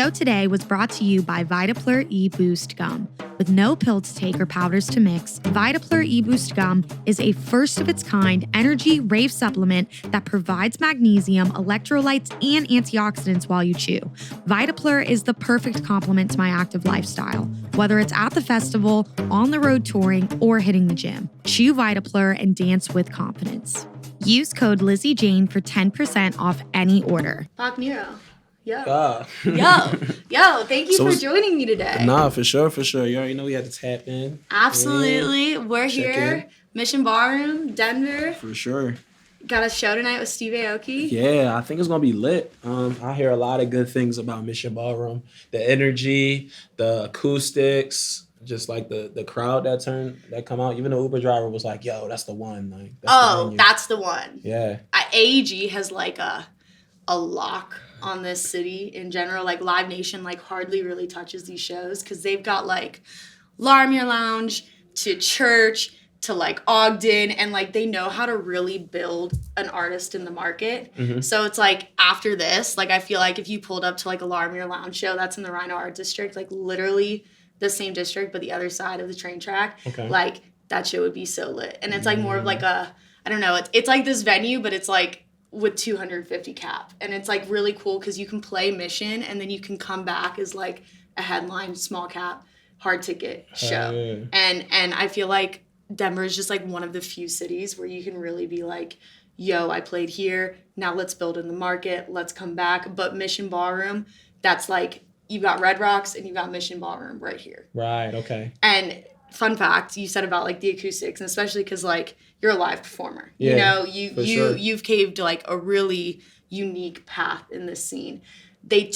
show today was brought to you by Vitaplur E-Boost Gum. With no pill to take or powders to mix, Vitaplur E-Boost Gum is a first-of-its-kind energy rave supplement that provides magnesium, electrolytes, and antioxidants while you chew. Vitaplur is the perfect complement to my active lifestyle, whether it's at the festival, on the road touring, or hitting the gym. Chew Vitaplur and dance with confidence. Use code Lizzy Jane for 10% off any order. Bok Nero. Yo. Thank you for joining me today. Nah, for sure. You already know we had to tap in. Absolutely. We're here. Mission Ballroom, Denver. For sure. Got a show tonight with Steve Aoki. Yeah, I think it's going to be lit. I hear a lot of good things about Mission Ballroom. The energy, the acoustics, just like the crowd that come out. Even the Uber driver was like, yo, that's the one. Like, that's the one. Yeah. AEG has like a lock on this city in general. Like Live Nation like hardly really touches these shows because they've got like Larmier Lounge to Church to like Ogden, and like they know how to really build an artist in the market. Mm-hmm. So it's like after this, like I feel like if you pulled up to like a Larmier Lounge show that's in the Rhino Art District, like literally the same district but the other side of the train track, like that show would be so lit. And it's like more of like a, I don't know, it's like this venue, but it's like with 250 cap, and it's like really cool because you can play Mission and then you can come back as like a headline small cap hard ticket show. And I feel like Denver is just like one of the few cities where you can really be like, yo, I played here, now let's build in the market, let's come back. But Mission Ballroom, that's like you've got Red Rocks and you've got Mission Ballroom right here. Right, okay. And fun fact, you said about like the acoustics, and especially because like you're a live performer. Yeah, you know, you've caved like a really unique path in this scene. The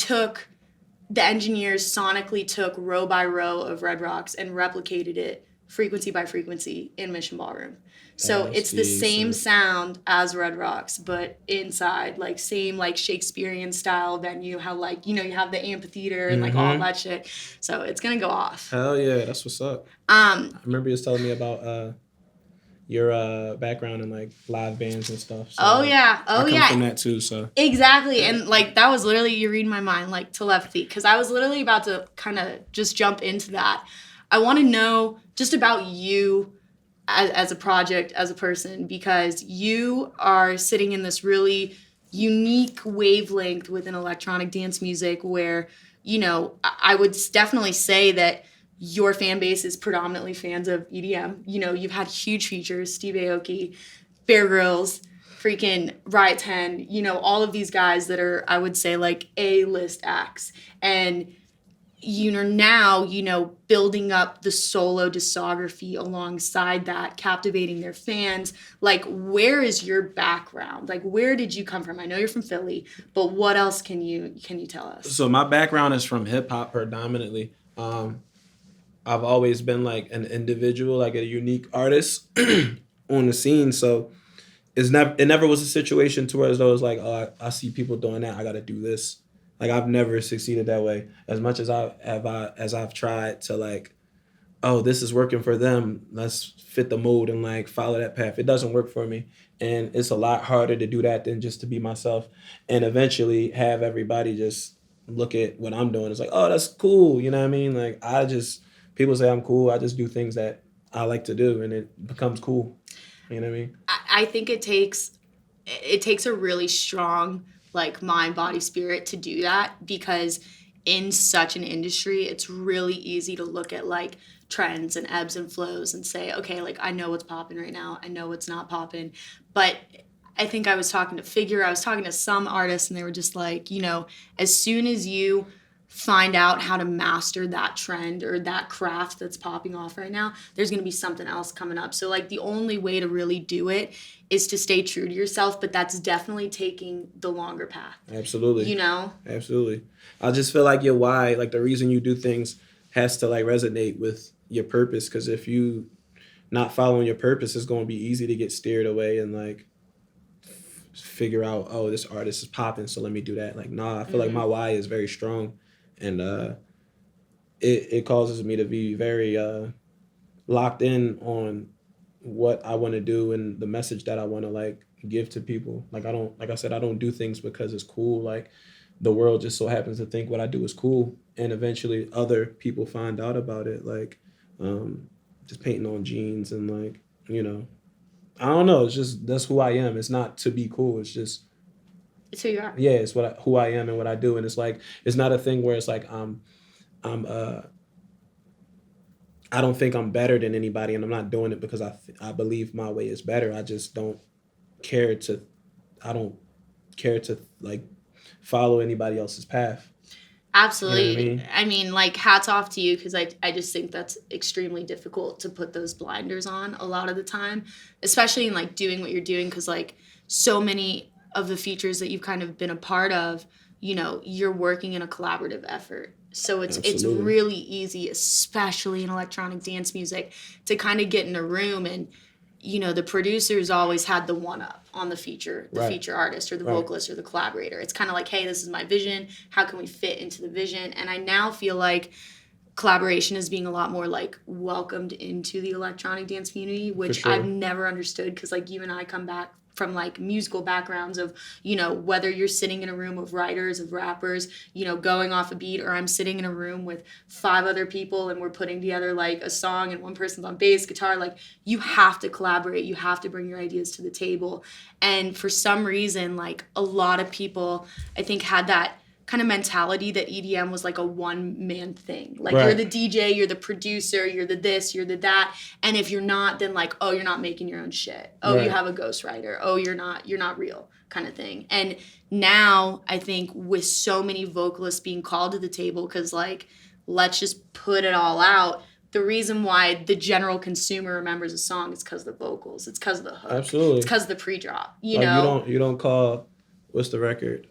engineers sonically took row by row of Red Rocks and replicated it frequency by frequency in Mission Ballroom. So it's the same sound as Red Rocks, but inside, like same like Shakespearean style venue, how like, you know, you have the amphitheater and like all that shit. So it's gonna go off. Hell yeah, that's what's up. I remember you was telling me about your background in like live bands and stuff. So I come from that too, so. Exactly, and like that was literally, you read my mind like to left feet, because I was literally about to kind of just jump into that. I want to know just about you as a project, as a person, because you are sitting in this really unique wavelength within electronic dance music where, you know, I would definitely say that your fan base is predominantly fans of EDM. You know, you've had huge features, Steve Aoki, Bear Grylls, freaking Riot 10, you know, all of these guys that are, I would say, like A-list acts. And you're now, you know, building up the solo discography alongside that, captivating their fans. Like, where is your background? Like, where did you come from? I know you're from Philly, but what else can you tell us? So my background is from hip hop predominantly. I've always been like an individual, like a unique artist on the scene. So it never was a situation to where as though it's like, oh, I see people doing that, I got to do this. Like, I've never succeeded that way. As much as I've tried to like, oh, this is working for them, let's fit the mold and like follow that path. It doesn't work for me. And it's a lot harder to do that than just to be myself and eventually have everybody just look at what I'm doing. It's like, oh, that's cool. You know what I mean? Like, people say I'm cool. I just do things that I like to do and it becomes cool. You know what I mean? I think it takes a really strong like mind, body, spirit to do that, because in such an industry, it's really easy to look at like trends and ebbs and flows and say, okay, like I know what's popping right now. I know what's not popping. But I think I was talking to some artists and they were just like, you know, as soon as you find out how to master that trend or that craft that's popping off right now, there's going to be something else coming up. So like the only way to really do it is to stay true to yourself, but that's definitely taking the longer path. Absolutely. You know? Absolutely. I just feel like your why, like the reason you do things has to like resonate with your purpose, because if you not following your purpose, it's going to be easy to get steered away and like figure out, oh, this artist is popping, so let me do that. Like, nah, I feel like my why is very strong. And it causes me to be very locked in on what I want to do and the message that I want to like give to people. Like I don't do things because it's cool. Like the world just so happens to think what I do is cool, and eventually other people find out about it, like just painting on jeans and like I don't know. It's just that's who I am. It's not to be cool. It's just It's who you are. yeah. It's who I am and what I do, and it's like it's not a thing where it's like I'm I don't think I'm better than anybody, and I'm not doing it because I believe my way is better. I just don't care to I don't care to like follow anybody else's path. Absolutely. You know what I mean? Like, hats off to you, because I just think that's extremely difficult to put those blinders on a lot of the time, especially in like doing what you're doing, because like so many of the features that you've kind of been a part of, you're working in a collaborative effort. So it's Absolutely. really easy, especially in electronic dance music, to kind of get in a room and the producers always had the one up on the feature artist or the vocalist or the collaborator. It's kind of like, hey, this is my vision. How can we fit into the vision? And I now feel like collaboration is being a lot more like welcomed into the electronic dance community, which sure. I've never understood, because like you and I come back from like musical backgrounds of, whether you're sitting in a room of writers, of rappers, going off a beat, or I'm sitting in a room with 5 other people and we're putting together like a song and one person's on bass, guitar, like you have to collaborate, you have to bring your ideas to the table. And for some reason, like a lot of people, I think, had that kind of mentality that EDM was like a one-man thing. Like You're the DJ, you're the producer, you're the this, you're the that. And if you're not, then like, oh, you're not making your own shit. Oh, you have a ghostwriter. Oh, you're not real, kind of thing. And now I think with so many vocalists being called to the table, because like, let's just put it all out. The reason why the general consumer remembers a song is because of the vocals. It's because of the hook. Absolutely. It's because of the pre-drop. You like know? You don't call what's the record?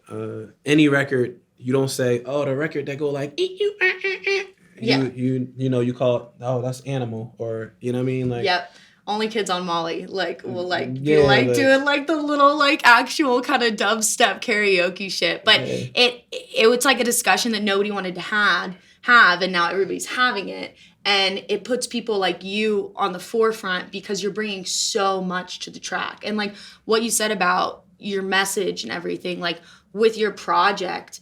Any record. You don't say, oh, the record that go like, you call it, oh, that's Animal, or, you know what I mean? Like, yep. Only Kids on Molly, like, will, like, be, like, doing, like, the little, like, actual kind of dubstep karaoke shit. But it was, like, a discussion that nobody wanted to have, and now everybody's having it. And it puts people like you on the forefront because you're bringing so much to the track. And, like, what you said about your message and everything, like, with your project,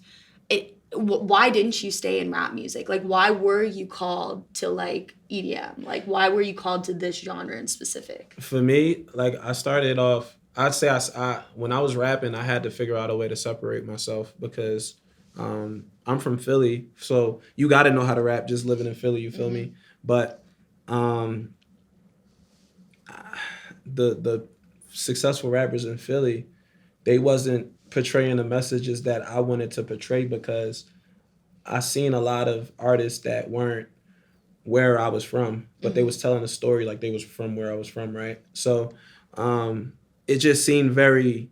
why didn't you stay in rap music? Like, why were you called to like EDM? Like, why were you called to this genre in specific? For me, like I started off, I'd say I when I was rapping, I had to figure out a way to separate myself because I'm from Philly, so you got to know how to rap just living in Philly. You feel me? But the successful rappers in Philly, they wasn't portraying the messages that I wanted to portray because I seen a lot of artists that weren't where I was from, but they was telling a story like they was from where I was from, right? So it just seemed very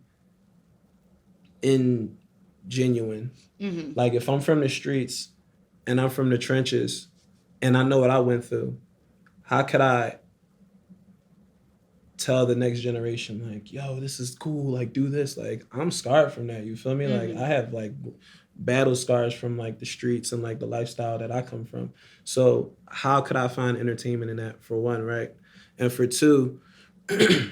ingenuine. Like if I'm from the streets and I'm from the trenches and I know what I went through, how could I tell the next generation like, yo, this is cool, like do this? Like I'm scarred from that, you feel me? Like I have like battle scars from like the streets and like the lifestyle that I come from. So how could I find entertainment in that, for one, right? And for two, if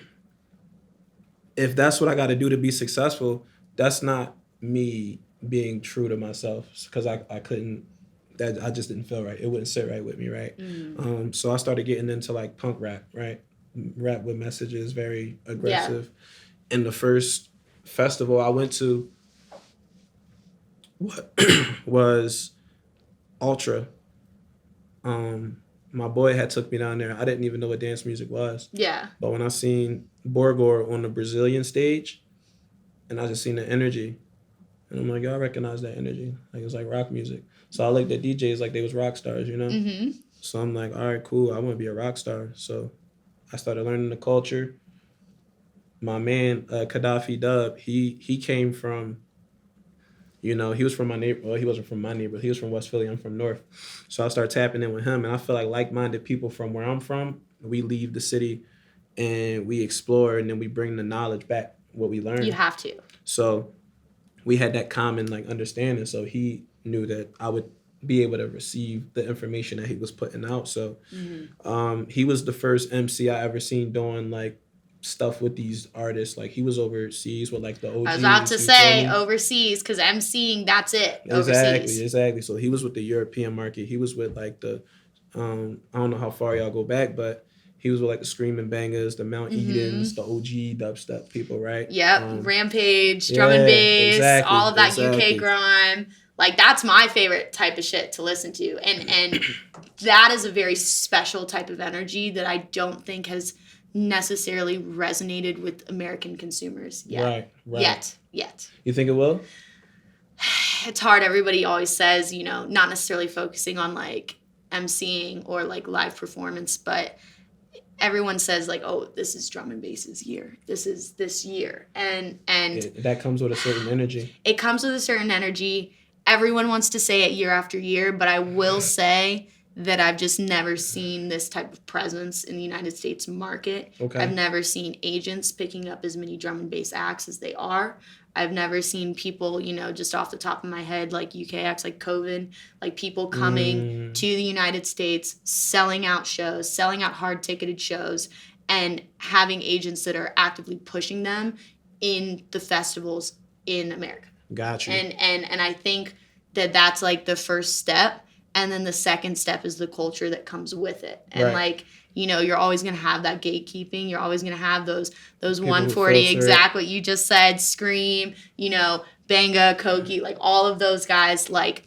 that's what I got to do to be successful, that's not me being true to myself, because I couldn't, that I just didn't feel right. It wouldn't sit right with me, right? So I started getting into like punk rap, right? Rap with messages, very aggressive. Yeah. And the first festival I went to was Ultra. My boy had took me down there. I didn't even know what dance music was. Yeah. But when I seen Borgor on the Brazilian stage, and I just seen the energy, and I'm like, yo, I recognize that energy. Like, it was like rock music. So I looked at DJs like they was rock stars, you know? So I'm like, all right, cool. I want to be a rock star. So I started learning the culture. My man, Gaddafi Dub, he came from, he was from my neighborhood. Well, he wasn't from my neighborhood. He was from West Philly. I'm from North. So I started tapping in with him. And I feel like like-minded people from where I'm from, we leave the city and we explore, and then we bring the knowledge back, what we learned. You have to. So we had that common like understanding. So he knew that I would be able to receive the information that he was putting out. So he was the first MC I ever seen doing like stuff with these artists. Like he was overseas with like the OGs. I was about to say overseas because MCing, that's it. Overseas. Exactly. So he was with the European market. He was with like the, I don't know how far y'all go back, but he was with like the Screaming Bangers, the Mount Edens, the OG dubstep people, right? Yep. Rampage, drum and bass, all of that UK grime. Like that's my favorite type of shit to listen to. And that is a very special type of energy that I don't think has necessarily resonated with American consumers yet. Right. Yet. You think it will? It's hard. Everybody always says, you know, not necessarily focusing on like MCing or like live performance, but everyone says like, oh, this is drum and bass's year. This is this year. And that comes with a certain energy. It comes with a certain energy. Everyone wants to say it year after year, but I will say that I've just never seen this type of presence in the United States market. Okay. I've never seen agents picking up as many drum and bass acts as they are. I've never seen people, you know, just off the top of my head, like UK acts like COVID, like people coming to the United States, selling out shows, selling out hard-ticketed shows, and having agents that are actively pushing them in the festivals in America. Gotcha. And I think that that's like the first step. And then the second step is the culture that comes with it. And like, you know, you're always going to have that gatekeeping. You're always going to have those 140, exactly what you just said, Scream, you know, Banga, Koki, like all of those guys, like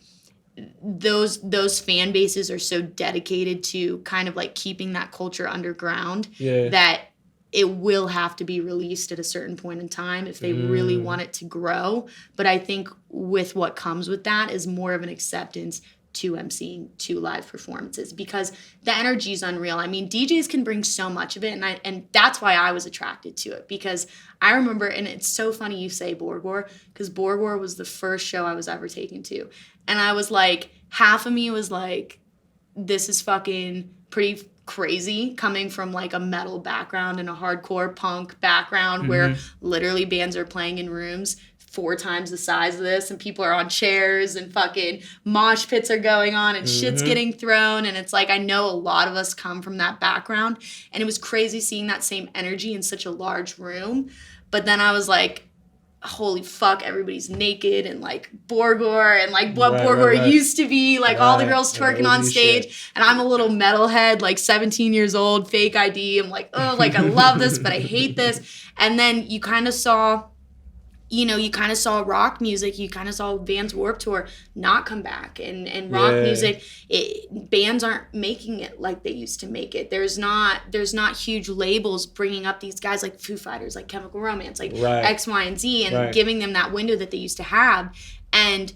those fan bases are so dedicated to kind of like keeping that culture underground that it will have to be released at a certain point in time if they really want it to grow. But I think with what comes with that is more of an acceptance to MCing, to live performances, because the energy is unreal. I mean, DJs can bring so much of it, and that's why I was attracted to it, because I remember, and it's so funny you say Borgor, because Borgor was the first show I was ever taken to, and I was like, half of me was like, this is fucking pretty crazy coming from like a metal background and a hardcore punk background where literally bands are playing in rooms 4 times the size of this, and people are on chairs, and fucking mosh pits are going on, and shit's getting thrown, and it's like, I know a lot of us come from that background, and it was crazy seeing that same energy in such a large room. But then I was like, holy fuck, everybody's naked, and like Borgor, and like what Borgor used to be, like all the girls twerking on stage, and I'm a little metalhead, like 17 years old, fake ID, I'm like, oh, like I love this, but I hate this. And then you kind of saw, you know, you kind of saw rock music, you kind of saw Vans Warped Tour not come back, and rock music, bands aren't making it like they used to make it. There's not huge labels bringing up these guys like Foo Fighters, like Chemical Romance, like X, Y, and Z, and giving them that window that they used to have. And,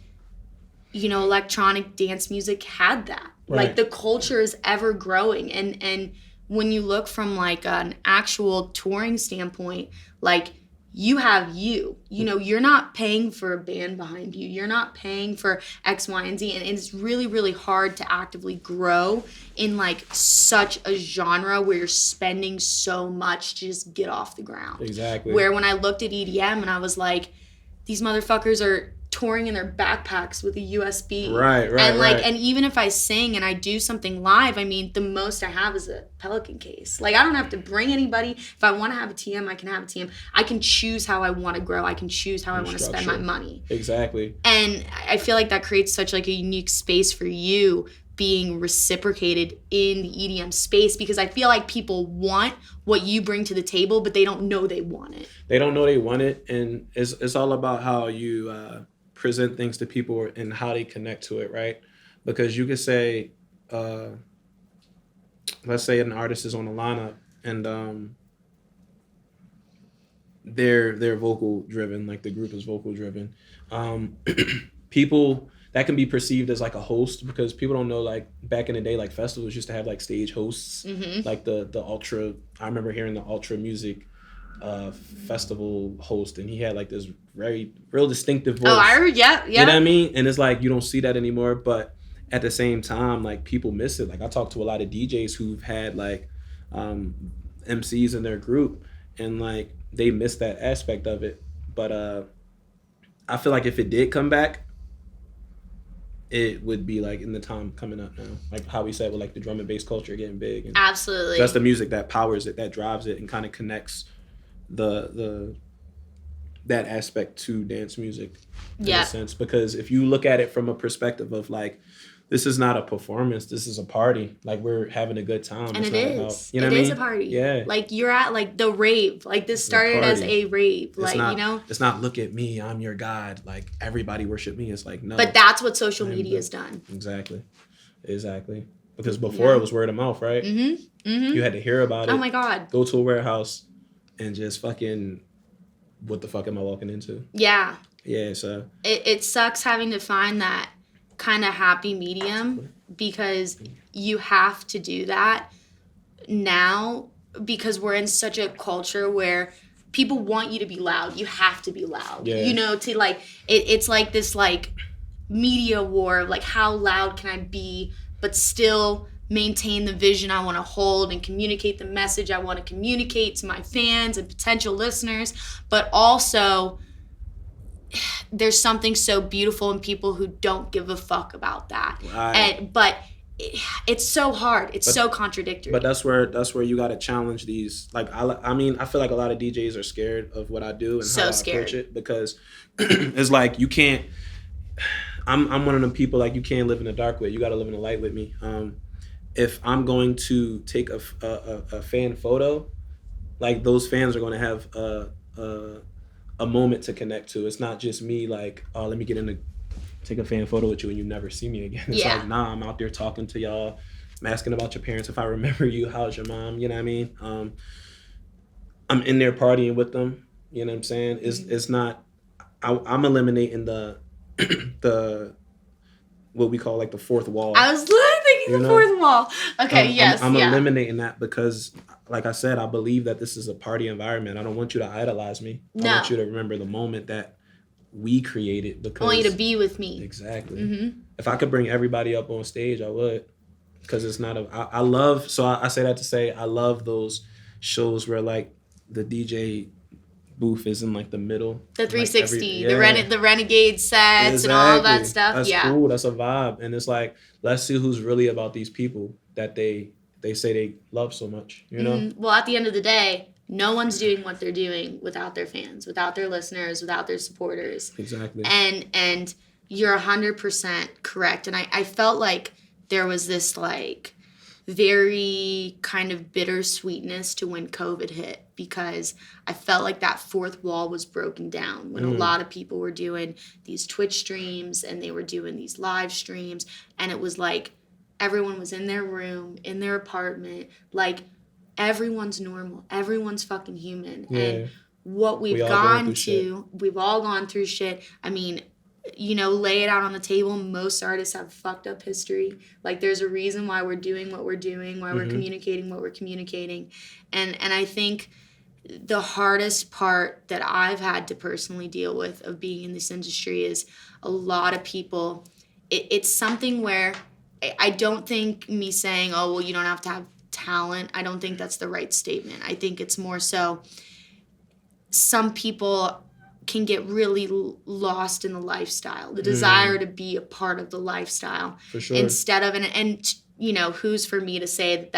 you know, electronic dance music had that. Like the culture is ever growing, and when you look from like an actual touring standpoint, like, you have you know, you're not paying for a band behind you. You're not paying for X, Y, and Z. And it's really, really hard to actively grow in like such a genre where you're spending so much to just get off the ground. Exactly. Where when I looked at EDM and I was like, these motherfuckers are touring in their backpacks with a USB. And even if I sing and I do something live, I mean, the most I have is a Pelican case. Like, I don't have to bring anybody. If I want to have a TM, I can have a TM. I can choose how I want to grow. I can choose how I want to spend my money. Exactly. And I feel like that creates such like a unique space for you being reciprocated in the EDM space, because I feel like people want what you bring to the table, but they don't know they want it. They don't know they want it, and it's all about how you present things to people and how they connect to it, right? Because you could say, let's say an artist is on the lineup and they're vocal driven, like the group is vocal driven. People that can be perceived as like a host, because people don't know, like back in the day, like festivals used to have like stage hosts, like the ultra. I remember hearing the ultra music festival host, and he had like this real distinctive voice. Oh, I heard, yeah. You know what I mean? And it's like you don't see that anymore, but at the same time, like people miss it. Like I talked to a lot of DJs who've had like MCs in their group, and like they miss that aspect of it. But I feel like if it did come back, it would be like in the time coming up now, like how we said with like the drum and bass culture getting big. And absolutely. That's the music that powers it, that drives it, and kind of connects that aspect to dance music in Yeah. a sense, because if you look at it from a perspective of like, this is not a performance, this is a party, like we're having a good time, And it's it not is. about, you know It what I is mean? a party. Yeah. Like you're at like the rave. Like this started as a rave. It's Like, not, you know? it's not look at me, I'm your God, like everybody worship me. It's like, no. But that's what social media has done. Exactly. Because before it was word of mouth, right? Mm-hmm. Mm-hmm. You had to hear about it. Oh my God. Go to a warehouse and just fucking, what the fuck am I walking into? Yeah. Yeah, so. It sucks having to find that kind of happy medium, because you have to do that now, because we're in such a culture where people want you to be loud. You have to be loud. Yeah. You know, to like, it's like this like media war of like, how loud can I be but still maintain the vision I want to hold and communicate the message I want to communicate to my fans and potential listeners. But also, there's something so beautiful in people who don't give a fuck about that. Right. But it's so hard. It's so contradictory. But that's where you got to challenge these. Like, I mean, I feel like a lot of DJs are scared of what I do and how I approach it, because it's like, you can't. I'm one of them people, like, you can't live in the dark with. You got to live in the light with me. If I'm going to take a fan photo, like, those fans are going to have a moment to connect to. It's not just me like, oh, let me take a fan photo with you and you never see me again. It's like, nah, I'm out there talking to y'all. I'm asking about your parents. If I remember you, how's your mom? You know what I mean? I'm in there partying with them. You know what I'm saying? It's not. I'm eliminating the what we call like the fourth wall. I was literally thinking the fourth wall. Okay, yes. I'm eliminating that, because, like I said, I believe that this is a party environment. I don't want you to idolize me. No. I want you to remember the moment that we created. Because I want you to be with me. Exactly. Mm-hmm. If I could bring everybody up on stage, I would. Because it's not I love, so I say that to say, I love those shows where like the DJ booth is in like the middle. The 360, like the Renegade sets and all of that stuff. That's cool. That's a vibe. And it's like, let's see who's really about these people that they say they love so much, you know? Mm-hmm. Well, at the end of the day, no one's doing what they're doing without their fans, without their listeners, without their supporters. Exactly. And you're 100% correct. And I felt like there was this like very kind of bittersweetness to when COVID hit, because I felt like that fourth wall was broken down when a lot of people were doing these Twitch streams and they were doing these live streams, and it was like everyone was in their room, in their apartment, like everyone's normal, everyone's fucking human. Yeah. And what we've we've all gone through shit. I mean, you know, lay it out on the table. Most artists have fucked up history. Like, there's a reason why we're doing what we're doing, why we're communicating what we're communicating. And I think the hardest part that I've had to personally deal with of being in this industry is a lot of people, it's something where I don't think me saying, oh, well, you don't have to have talent, I don't think that's the right statement. I think it's more so some people can get really lost in the lifestyle, the desire to be a part of the lifestyle. For sure. Instead of, and you know, who's for me to say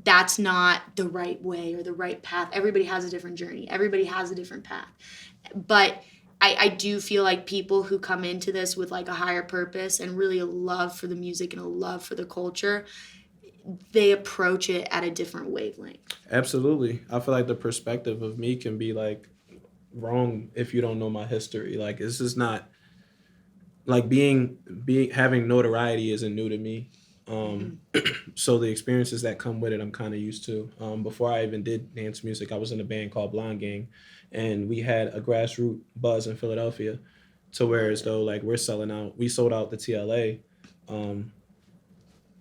that's not the right way or the right path. Everybody has a different journey. Everybody has a different path. But I do feel like people who come into this with like a higher purpose and really a love for the music and a love for the culture, they approach it at a different wavelength. Absolutely. I feel like the perspective of me can be like wrong if you don't know my history. Like, this is not like having notoriety isn't new to me. So the experiences that come with it, I'm kind of used to. Before I even did dance music, I was in a band called Blonde Gang, and we had a grassroots buzz in Philadelphia, to where as though like we sold out the TLA,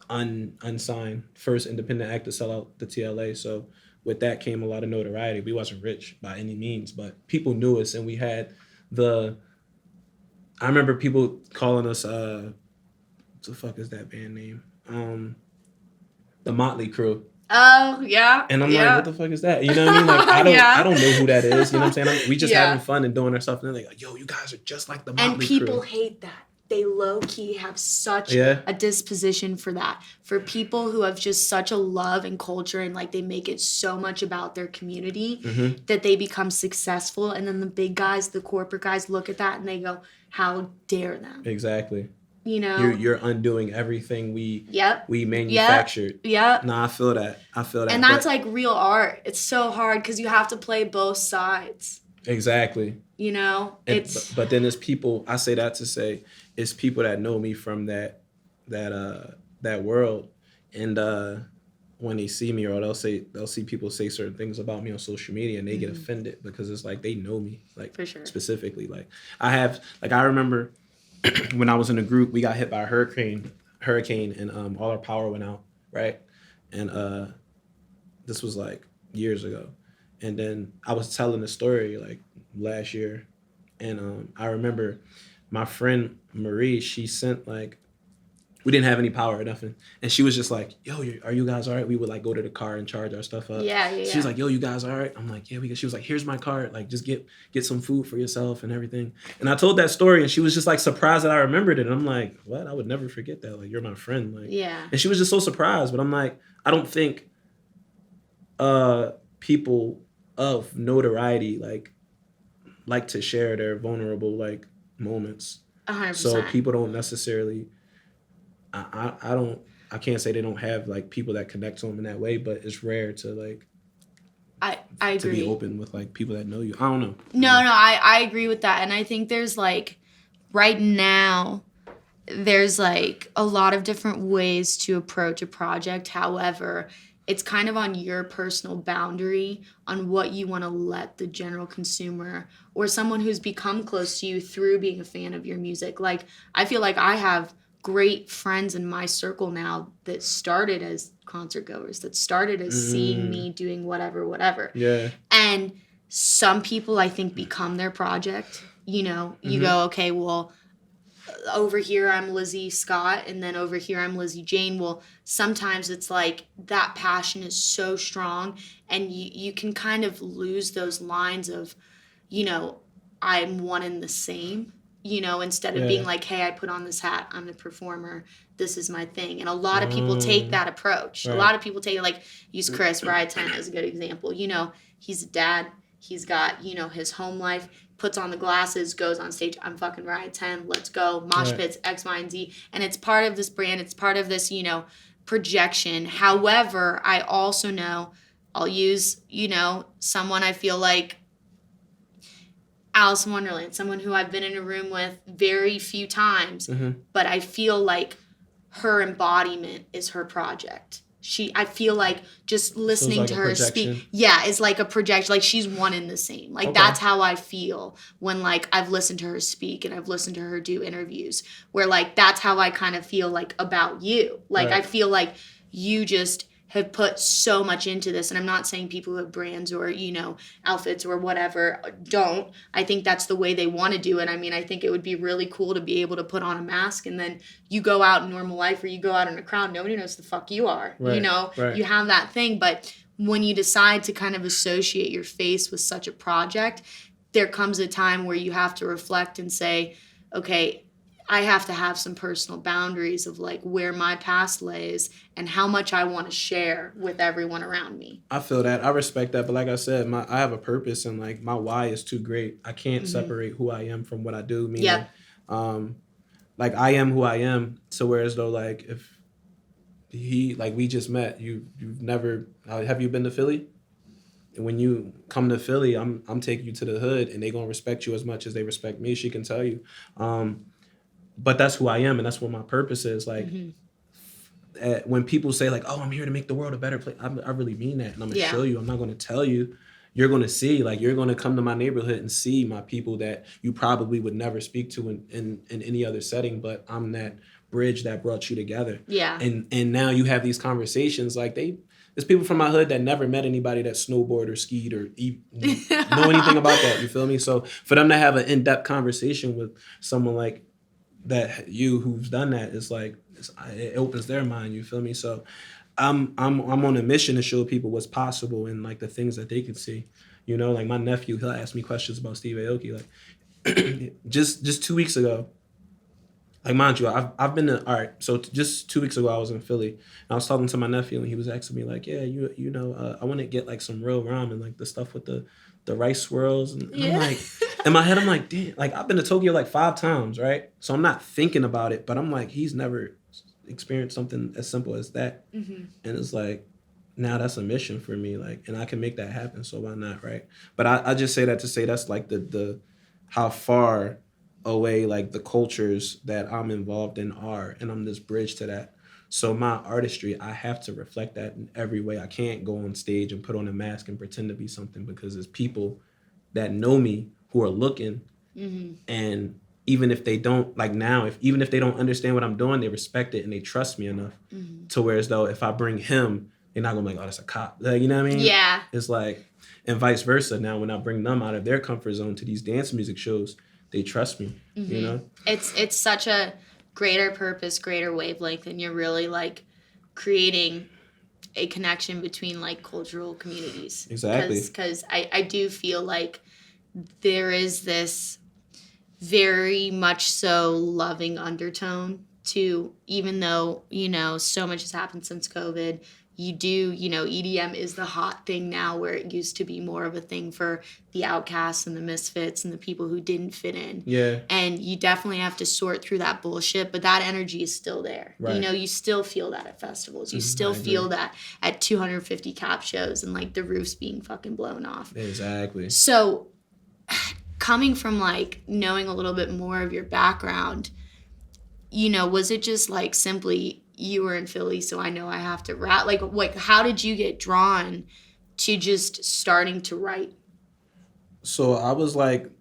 unsigned, first independent act to sell out the TLA. So with that came a lot of notoriety. We wasn't rich by any means, but people knew us, and we had I remember people calling us, what the fuck is that band name? The Motley Crue. Oh, yeah. And I'm like, what the fuck is that? You know what I mean? Like, I don't know who that is. You know what I'm saying? We just having fun and doing our stuff. And they're like, yo, you guys are just like the Motley Crew. And people hate that. they low-key have such Yeah. a disposition for that. For people who have just such a love and culture and like they make it so much about their community that they become successful. And then the big guys, the corporate guys look at that and they go, how dare them? Exactly. You know? You're undoing everything we Yep. manufactured. Yep. No, I feel that. And that's like real art. It's so hard because you have to play both sides. Exactly. You know? But then there's people, I say that to say, it's people that know me from that world. And when they see me, or they'll see people say certain things about me on social media and they get offended because it's like they know me, like, for sure. Specifically. Like I remember when I was in a group, we got hit by a hurricane and all our power went out, right? And this was like years ago. And then I was telling the story like last year, and I remember my friend Marie, she sent like, we didn't have any power or nothing, and she was just like, "Yo, are you guys all right?" We would like go to the car and charge our stuff up. Yeah. She was like, "Yo, you guys all right?" I'm like, "Yeah, we." She was like, "Here's my card. Like, just get some food for yourself and everything." And I told that story, and she was just like surprised that I remembered it. And I'm like, "What? I would never forget that. Like, you're my friend." Like, yeah. And she was just so surprised. But I'm like, I don't think people of notoriety like to share their vulnerable like moments. 100%. So people don't necessarily. I can't say they don't have like people that connect to them in that way, but it's rare to like. I agree. To be open with like people that know you. I don't know. No, I agree with that, and I think there's like right now. There's like a lot of different ways to approach a project. However, it's kind of on your personal boundary on what you want to let the general consumer or someone who's become close to you through being a fan of your music. Like, I feel like I have great friends in my circle now that started as concert goers, that started as seeing me doing whatever. Yeah. And some people, I think, become their project. You know, you go, okay, well, over here I'm Lizzy Scott, and then over here I'm Lizzy Jane. Well, sometimes it's like that passion is so strong, and you can kind of lose those lines of, you know, I'm one and the same, you know, instead of being like, hey, I put on this hat, I'm the performer, this is my thing. And a lot of people take that approach. Right. A lot of people take it, like, use Chris, Ride 10 as a good example. You know, he's a dad, he's got, you know, his home life, puts on the glasses, goes on stage, I'm fucking Ride 10, let's go, mosh pits, X, Y, and Z. And it's part of this brand, it's part of this, you know, projection. However, I also know, I'll use, you know, someone I feel like Alice in Wonderland, someone who I've been in a room with very few times, but I feel like her embodiment is her project. I feel like just listening like to a her projection. speak, is like a projection. Like, she's one in the same. Like, that's how I feel when, like, I've listened to her speak and I've listened to her do interviews, where, like, that's how I kind of feel, like, about you. Like, I feel like you just have put so much into this. And I'm not saying people who have brands or, you know, outfits or whatever don't. I think that's the way they want to do it. I mean, I think it would be really cool to be able to put on a mask and then you go out in normal life or you go out in a crowd, nobody knows the fuck you are. Right, you know, you have that thing. But when you decide to kind of associate your face with such a project, there comes a time where you have to reflect and say, okay, I have to have some personal boundaries of like where my past lays and how much I want to share with everyone around me. I feel that. I respect that. But like I said, I have a purpose and like my why is too great. I can't separate who I am from what I do. Meaning, like I am who I am. So whereas though, like if we just met, you've never, have you been to Philly? And when you come to Philly, I'm taking you to the hood and they gonna respect you as much as they respect me. She can tell you. But that's who I am, and that's what my purpose is. Like, when people say, like, oh, I'm here to make the world a better place, I really mean that. And I'm going to show you. I'm not going to tell you. You're going to see. Like, you're going to come to my neighborhood and see my people that you probably would never speak to in any other setting, but I'm that bridge that brought you together. Yeah. And now you have these conversations. Like, there's people from my hood that never met anybody that snowboard or skied or know anything about that. You feel me? So for them to have an in-depth conversation with someone like that, who's done that, is like, it opens their mind. You feel me? So I'm on a mission to show people what's possible and like the things that they can see. You know, like my nephew, he'll ask me questions about Steve Aoki. Like just 2 weeks ago, Like, mind you, I've been to, all right, so just 2 weeks ago, I was in Philly, and I was talking to my nephew, and he was asking me, like, yeah, you know, I want to get, like, some real ramen, like, the stuff with the rice swirls, and I'm Yeah. like, in my head, I'm like, damn, like, I've been to Tokyo, like, 5 times, right? So I'm not thinking about it, but I'm like, he's never experienced something as simple as that, and it's like, now that's a mission for me, like, and I can make that happen, so why not, right? But I just say that to say that's, like, the how far away like the cultures that I'm involved in are, and I'm this bridge to that. So my artistry, I have to reflect that in every way. I can't go on stage and put on a mask and pretend to be something, because there's people that know me who are looking, and even if they don't, like, now, if even if they don't understand what I'm doing, they respect it and they trust me enough to where, as though if I bring him, they're not gonna be like, oh, that's a cop, like, you know what I mean? Yeah. It's like, and vice versa. Now when I bring them out of their comfort zone to these dance music shows, they trust me, you know? It's such a greater purpose, greater wavelength, and you're really like creating a connection between like cultural communities. Exactly. Because I do feel like there is this very much so loving undertone to, even though, you know, so much has happened since COVID, you do, you know, EDM is the hot thing now, where it used to be more of a thing for the outcasts and the misfits and the people who didn't fit in. Yeah. And you definitely have to sort through that bullshit, but that energy is still there. Right. You know, you still feel that at festivals. You still feel that at 250 cap shows and like the roofs being fucking blown off. Exactly. So coming from like knowing a little bit more of your background, you know, was it just like simply you were in Philly, so I know I have to rap? Like how did you get drawn to just starting to write? So I was like,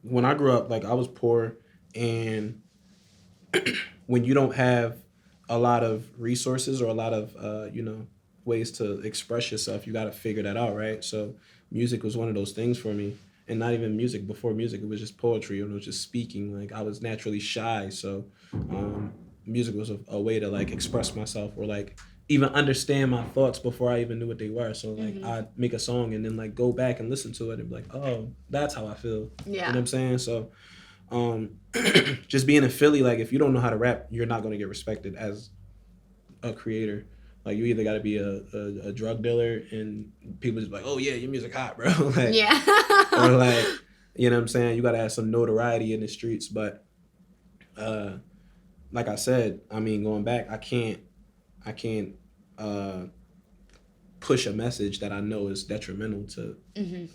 when I grew up, like, I was poor, and when you don't have a lot of resources or a lot of, you know, ways to express yourself, you got to figure that out, right? So music was one of those things for me. And not even music. Before music, it was just poetry, and it was just speaking. Like, I was naturally shy, so music was a way to like express myself, or like even understand my thoughts before I even knew what they were. So like I'd make a song and then like go back and listen to it and be like, oh, that's how I feel. Yeah. You know what I'm saying? So just being in Philly, like, if you don't know how to rap, you're not gonna get respected as a creator. Like, you either got to be a drug dealer, and people just be like, oh yeah, your music hot, bro. Like, Yeah. or like, you know what I'm saying? You got to have some notoriety in the streets. But like I said, I mean, going back, I can't push a message that I know is detrimental to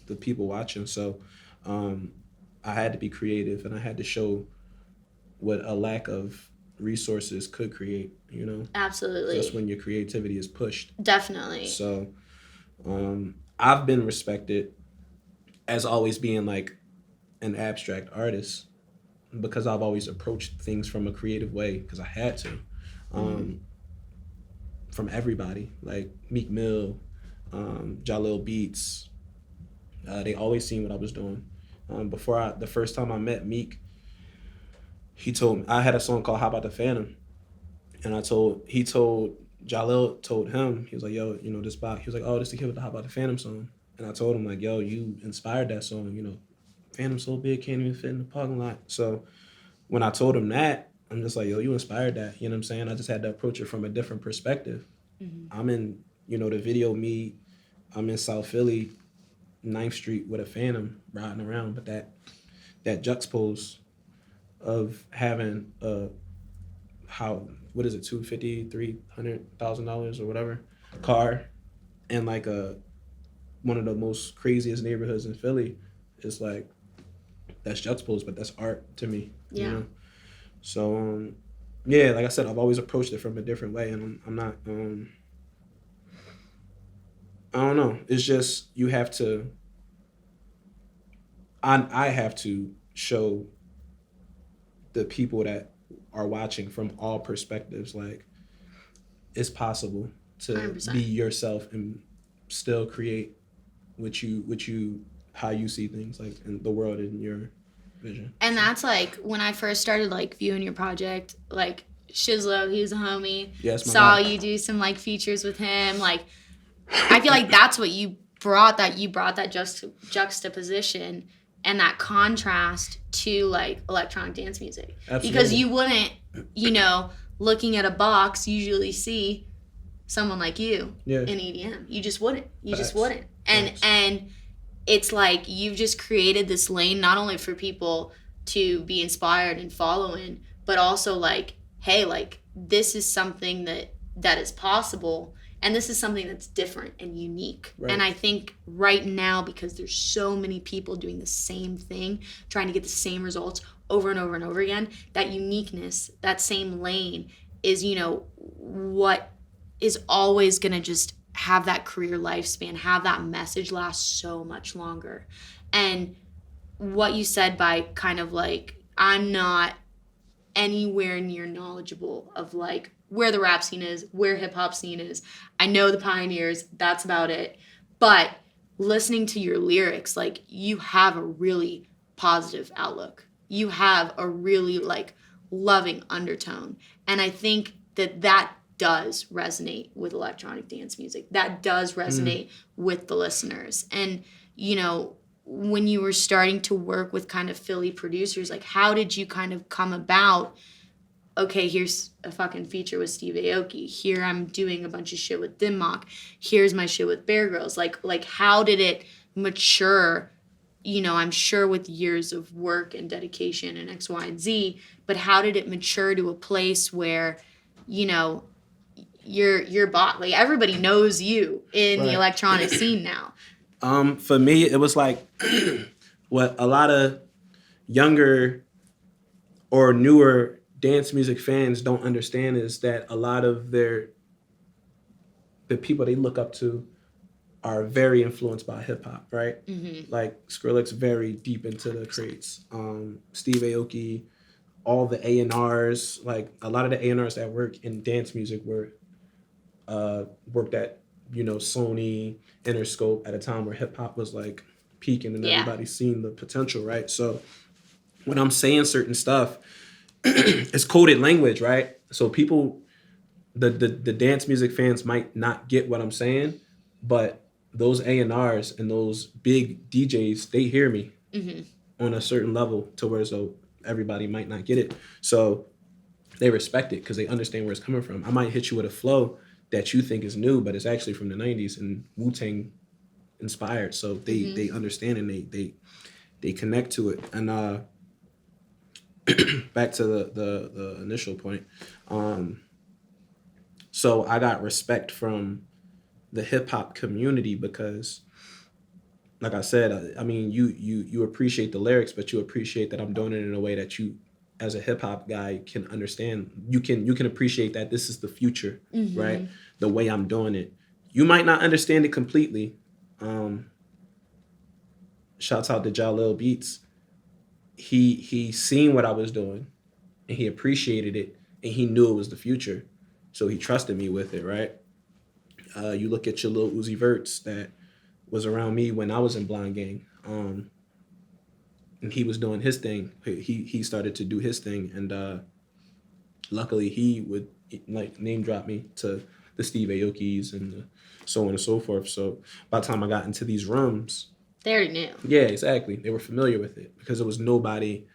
the people watching. So I had to be creative, and I had to show what a lack of resources could create, you know? Absolutely. That's when your creativity is pushed. Definitely. So I've been respected as always being like an abstract artist, because I've always approached things from a creative way, because I had to. From everybody, like Meek Mill, Jalil Beats, they always seen what I was doing. The first time I met Meek, he told me, I had a song called How About the Phantom, and Jalil told him, he was like, yo, you know, this Bok, he was like, oh, this is the kid with the How About the Phantom song. And I told him, like, yo, you inspired that song, you know, Phantom so big, can't even fit in the parking lot. So when I told him that, I'm just like, yo, you inspired that, you know what I'm saying? I just had to approach it from a different perspective. I'm in, you know, the video, I'm in South Philly, 9th Street with a Phantom riding around, but that juxtapose of having what is it, $250,000-$300,000 or whatever car, and like one of the most craziest neighborhoods in Philly, is like, that's juxtaposed, but that's art to me. Yeah. You know? So yeah, like I said, I've always approached it from a different way, and I'm not I don't know. It's just, you have to I have to show the people that are watching from all perspectives, like, it's possible to 100%. be yourself and still create what you how you see things, like, in the world in your vision. And that's like when I first started like viewing your project, like Shizlo, he's a homie. Yes, my saw guy. you do some like features with him. Like, I feel like that's what you brought, that juxtaposition and that contrast to like electronic dance music. Absolutely. Because you wouldn't, looking at a box, usually see someone like you in EDM. You just wouldn't. You just wouldn't. And it's like you've just created this lane not only for people to be inspired and follow in, but also like, hey, like this is something that is possible, and this is something that's different and unique. Right. And I think right now, because there's so many people doing the same thing, trying to get the same results over and over and over again, that uniqueness, that same lane is, what is always going to just have that career lifespan, have that message last so much longer. And what you said by kind of like, I'm not anywhere near knowledgeable of like where the rap scene is, where hip hop scene is. I know the pioneers, that's about it. But listening to your lyrics, like you have a really positive outlook. You have a really like loving undertone. And I think that does resonate with electronic dance music. That does resonate with the listeners. And, when you were starting to work with kind of Philly producers, like how did you kind of come about, okay, here's a fucking feature with Steve Aoki. Here I'm doing a bunch of shit with Dimmock. Here's my shit with Bear Grylls. Like how did it mature? I'm sure with years of work and dedication and X, Y, and Z, but how did it mature to a place where, you're bought, like everybody knows you in the electronic scene now? For me, it was like what a lot of younger or newer dance music fans don't understand is that a lot of the people they look up to are very influenced by hip hop, right? Mm-hmm. Like Skrillex, very deep into the crates. Steve Aoki, all the A&Rs, like a lot of the A&Rs that work in dance music were worked at Sony, Interscope at a time where hip hop was like peaking and everybody's seeing the potential, right? So when I'm saying certain stuff, it's coded language, right? So people, the dance music fans might not get what I'm saying, but those A&Rs and those big DJs, they hear me on a certain level to where so everybody might not get it. So they respect it because they understand where it's coming from. I might hit you with a flow that you think is new, but it's actually from the 90s and Wu-Tang inspired. So they understand and they connect to it. And back to the initial point. So I got respect from the hip hop community because, like I said, I mean, you appreciate the lyrics, but you appreciate that I'm doing it in a way that you, as a hip hop guy, can understand. You can appreciate that this is the future, right? The way I'm doing it. You might not understand it completely. Shouts out to Jalil Beats. He seen what I was doing, and he appreciated it, and he knew it was the future, so he trusted me with it, right? You look at your little Uzi Verts that was around me when I was in Blind Gang. And he was doing his thing. He started to do his thing, and luckily he would like name drop me to the Steve Aokis and so on and so forth. So by the time I got into these rooms, they already knew. Yeah, exactly. They were familiar with it because there was nobody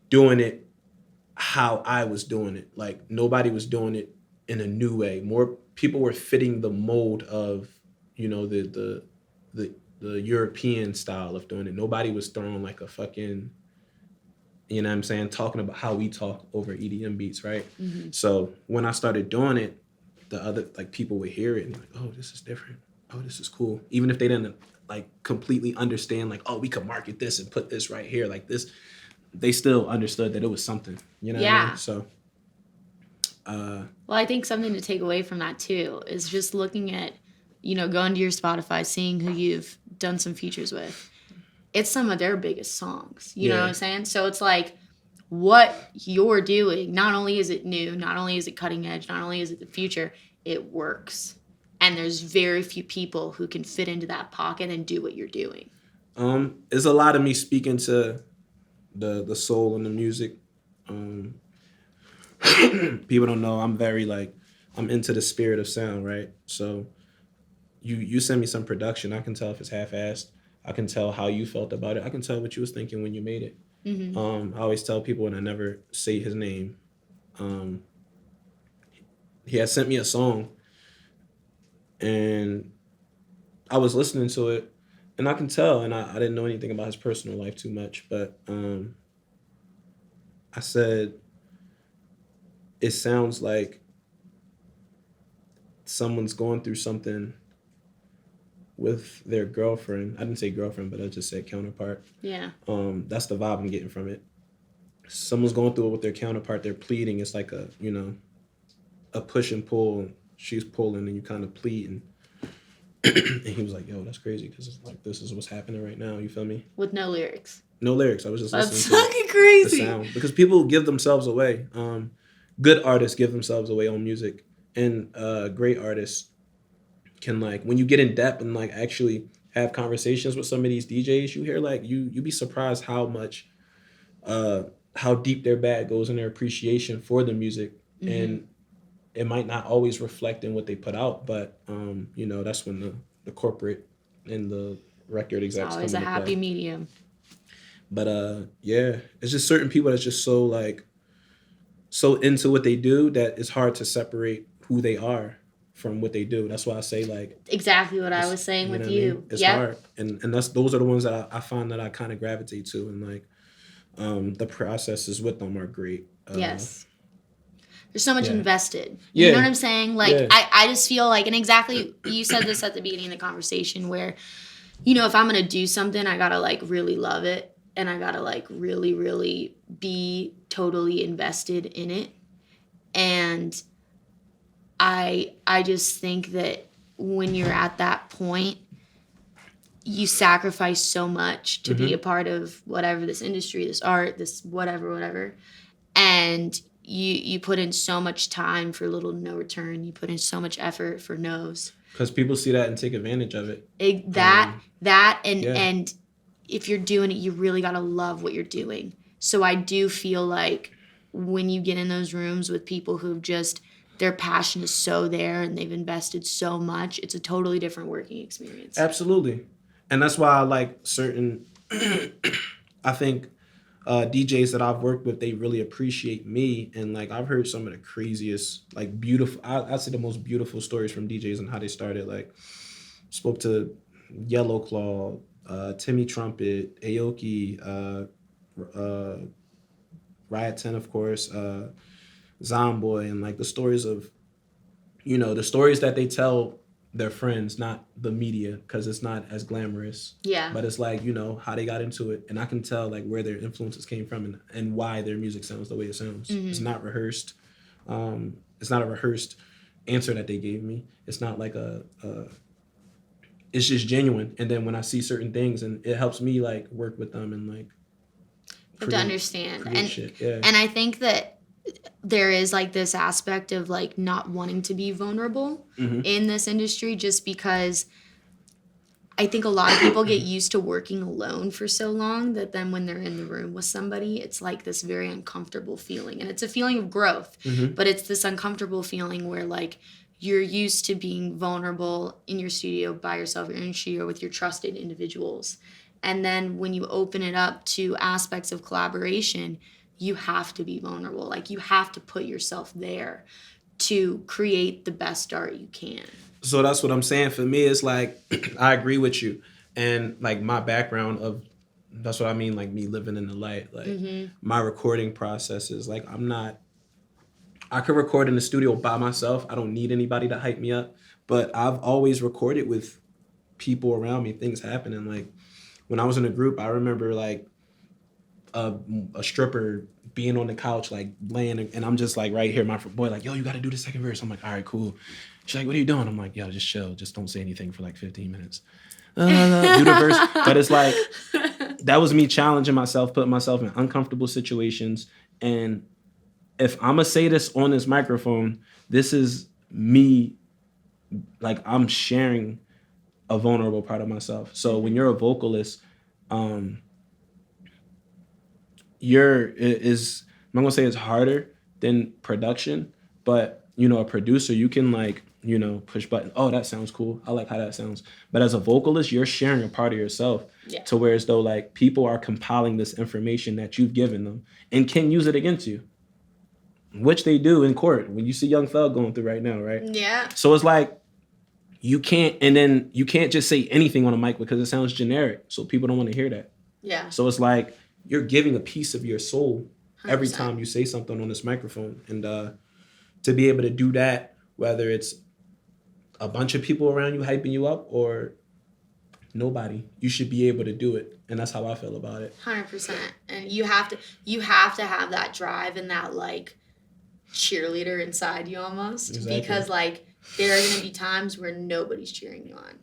doing it how I was doing it. Like nobody was doing it in a new way. More people were fitting the mold of the European style of doing it. Nobody was throwing like a fucking, what I'm saying, talking about how we talk over EDM beats, right? Mm-hmm. So when I started doing it, the other like people would hear it and like, oh, this is different. Oh, this is cool. Even if they didn't like completely understand, like, oh, we could market this and put this right here like this, they still understood that it was something, what I mean? So. Well, I think something to take away from that too is just looking at, going to your Spotify, seeing who you've done some features with. It's some of their biggest songs. You know what I'm saying? So it's like what you're doing, not only is it new, not only is it cutting edge, not only is it the future, it works. And there's very few people who can fit into that pocket and do what you're doing. It's a lot of me speaking to the soul and the music. People don't know I'm very I'm into the spirit of sound, right? So you send me some production, I can tell if it's half-assed. I can tell how you felt about it. I can tell what you was thinking when you made it. I always tell people, and I never say his name. He had sent me a song, and I was listening to it, and I can tell, and I didn't know anything about his personal life too much, but I said, it sounds like someone's going through something with their girlfriend. I didn't say girlfriend, but I just said counterpart. Yeah. That's the vibe I'm getting from it. Someone's going through it with their counterpart. They're pleading. It's like a, a push and pull. She's pulling and you kind of plead. And he was like, yo, that's crazy because it's like, this is what's happening right now. You feel me? With no lyrics. No lyrics. I was just That's listening to fucking crazy. the sound. Because people give themselves away. Good artists give themselves away on music. And great artists can, like, when you get in depth and like actually have conversations with some of these DJs, you hear like you be surprised how much how deep their bag goes in their appreciation for the music. And it might not always reflect in what they put out, but that's when the corporate and the record execs It's always come a into happy play. medium. But yeah, it's just certain people that's just so into what they do that it's hard to separate who they are from what they do. That's why I say, like, Exactly what I was saying with know what I you. mean? It's hard, and those are the ones that I find that I kind of gravitate to, and like the processes with them are great. Yes. There's so much invested. Yeah. You know what I'm saying? Like, Yeah. I just feel like, and exactly, you said this at the beginning of the conversation where, if I'm going to do something, I got to, like, really love it. And I got to, like, really, really be totally invested in it. And I just think that when you're at that point, you sacrifice so much to be a part of whatever, this industry, this art, this whatever. And you put in so much time for little to no return. You put in so much effort for no's. Because people see that and take advantage of it. And if you're doing it, you really got to love what you're doing. So I do feel like when you get in those rooms with people who've just, their passion is so there and they've invested so much, it's a totally different working experience. Absolutely. And that's why I like certain, I think DJs that I've worked with, they really appreciate me. And like, I've heard some of the craziest, like beautiful, I say the most beautiful stories from DJs and how they started. Like, spoke to Yellow Claw, Timmy Trumpet, Aoki, Riot 10, of course, Zomboy, and like the stories of, the stories that they tell their friends, not the media, because it's not as glamorous. Yeah. But it's like, how they got into it. And I can tell like where their influences came from and why their music sounds the way it sounds. It's not rehearsed. It's not a rehearsed answer that they gave me. It's not like it's just genuine. And then when I see certain things, and it helps me like work with them and like to understand. And shit. Yeah. And I think that there is like this aspect of like not wanting to be vulnerable in this industry, just because I think a lot of people get used to working alone for so long that then when they're in the room with somebody, it's like this very uncomfortable feeling. And it's a feeling of growth, but it's this uncomfortable feeling where like you're used to being vulnerable in your studio by yourself, or in your studio with your trusted individuals. And then when you open it up to aspects of collaboration, you have to be vulnerable. Like, you have to put yourself there to create the best art you can. So that's what I'm saying. For me, it's like, I agree with you. And like my background of, that's what I mean, like me living in the light. Like my recording process is like, I could record in the studio by myself. I don't need anybody to hype me up. But I've always recorded with people around me, things happening. Like when I was in a group, I remember like a stripper being on the couch, like laying, and I'm just like right here, my boy like, yo, you got to do the second verse. I'm like, all right, cool. She's like, what are you doing? I'm like, yo, just chill. Just don't say anything for like 15 minutes. Do the verse. But it's like, that was me challenging myself, putting myself in uncomfortable situations. And if I'm going to say this on this microphone, this is me, like I'm sharing a vulnerable part of myself. So when you're a vocalist, I'm not gonna say it's harder than production, but a producer, you can like, push button. Oh, that sounds cool. I like how that sounds. But as a vocalist, you're sharing a part of yourself to where as though like people are compiling this information that you've given them and can use it against you, which they do in court. When you see Young Thug going through right now, right? Yeah. So it's like you can't just say anything on a mic because it sounds generic. So people don't want to hear that. Yeah. So it's like you're giving a piece of your soul 100%. Every time you say something on this microphone. And to be able to do that, whether it's a bunch of people around you hyping you up or nobody, you should be able to do it. And that's how I feel about it. 100%. And you have to have that drive and that like cheerleader inside you almost. Exactly. Because like there are going to be times where nobody's cheering you on.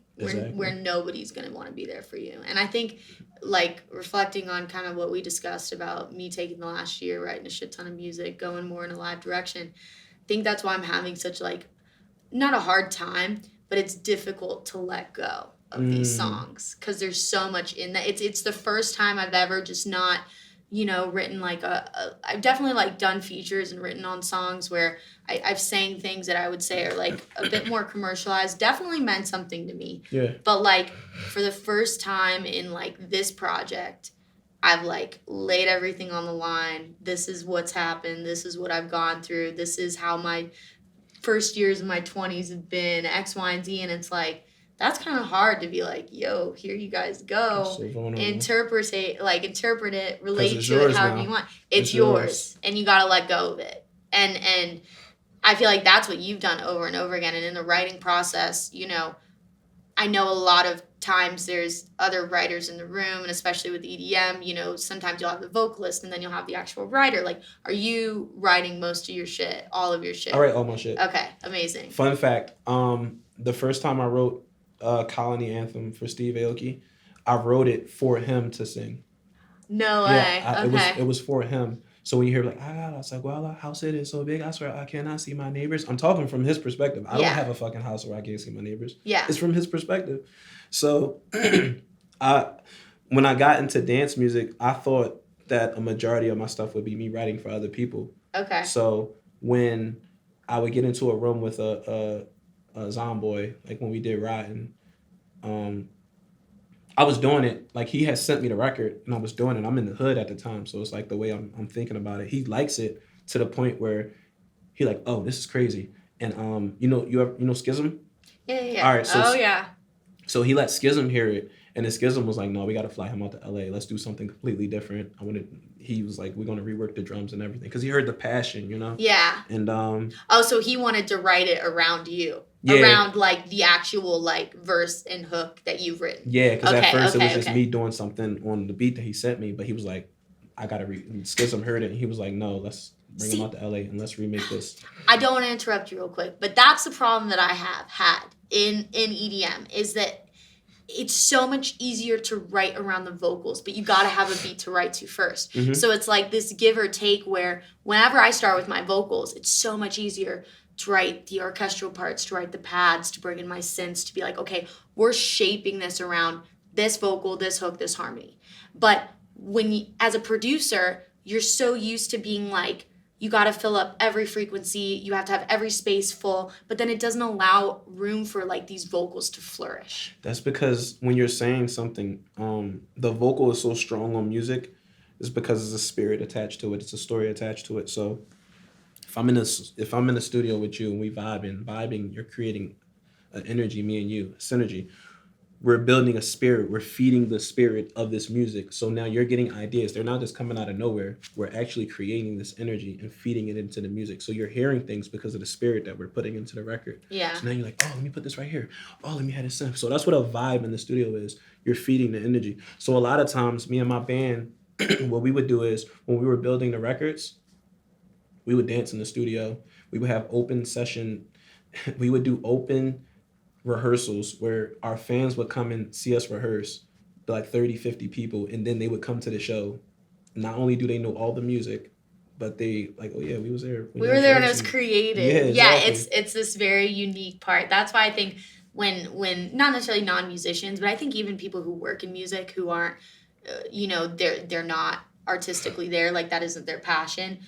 Where nobody's going to want to be there for you. And I think, like, reflecting on kind of what we discussed about me taking the last year, writing a shit ton of music, going more in a live direction, I think that's why I'm having such, like, not a hard time, but it's difficult to let go of these songs because there's so much in that. It's the first time I've ever just not, written like I've definitely like done features and written on songs where I've sang things that I would say are like a bit more commercialized, definitely meant something to me. Yeah. But like for the first time in like this project, I've like laid everything on the line. This is what's happened. This is what I've gone through. This is how my first years of my 20s have been, X, Y, and Z. And it's like, that's kind of hard to be like, yo, here you guys go. So interpret it, relate to it however you want. It's yours. And you got to let go of it. And I feel like that's what you've done over and over again. And in the writing process, I know a lot of times there's other writers in the room, and especially with EDM, sometimes you'll have the vocalist and then you'll have the actual writer. Like, are you writing most of your shit, all of your shit? I write all my shit. Okay, amazing. Fun fact, the first time I wrote Colony Anthem for Steve Aoki, I wrote it for him to sing. No way. Okay. It was for him. So when you hear like, la Saguala, house it is so big, I swear I cannot see my neighbors. I'm talking from his perspective. I don't have a fucking house where I can't see my neighbors. Yeah. It's from his perspective. So when I got into dance music, I thought that a majority of my stuff would be me writing for other people. Okay. So when I would get into a room with a Zomboy, like when we did Rotten, I was doing it, like he had sent me the record and I was doing it. I'm in the hood at the time, so it's like the way I'm thinking about it. He likes it to the point where he like, oh, this is crazy. And you know Schism? Yeah. All right, so yeah. So he let Schism hear it, and then Schism was like, no, we got to fly him out to LA. Let's do something completely different. He was like, we're going to rework the drums and everything, because he heard the passion, Yeah. And so he wanted to write it around you. Yeah. Around like the actual like verse and hook that you've written. Yeah, because at first it was just me doing something on the beat that he sent me, but he was like, I gotta Schism heard it, and he was like, no, let's bring him out to LA and let's remake this. I don't want to interrupt you real quick, but that's the problem that I have had in EDM is that it's so much easier to write around the vocals, but you got to have a beat to write to first. Mm-hmm. So it's like this give or take where whenever I start with my vocals, it's so much easier to write the orchestral parts, to write the pads, to bring in my synths, to be like, okay, we're shaping this around this vocal, this hook, this harmony. But as a producer, you're so used to being like, you got to fill up every frequency, you have to have every space full, but then it doesn't allow room for like these vocals to flourish. That's because when you're saying something, the vocal is so strong on music, is because there's a spirit attached to it, it's a story attached to it. So if I'm in the studio with you and we vibing, you're creating an energy, me and you, synergy. We're building a spirit. We're feeding the spirit of this music. So now you're getting ideas. They're not just coming out of nowhere. We're actually creating this energy and feeding it into the music. So you're hearing things because of the spirit that we're putting into the record. Yeah. So now you're like, oh, let me put this right here. Oh, let me have this. So that's what a vibe in the studio is. You're feeding the energy. So a lot of times, me and my band, what we would do is when we were building the records, we would dance in the studio. We would have open session. We would do open rehearsals where our fans would come and see us rehearse, like 30, 50 people, and then they would come to the show. Not only do they know all the music, but they like, oh yeah, we was there. We were there when it was created. Yeah, exactly. It's this very unique part. That's why I think when not necessarily non-musicians, but I think even people who work in music who aren't, they're not artistically there, like that isn't their passion.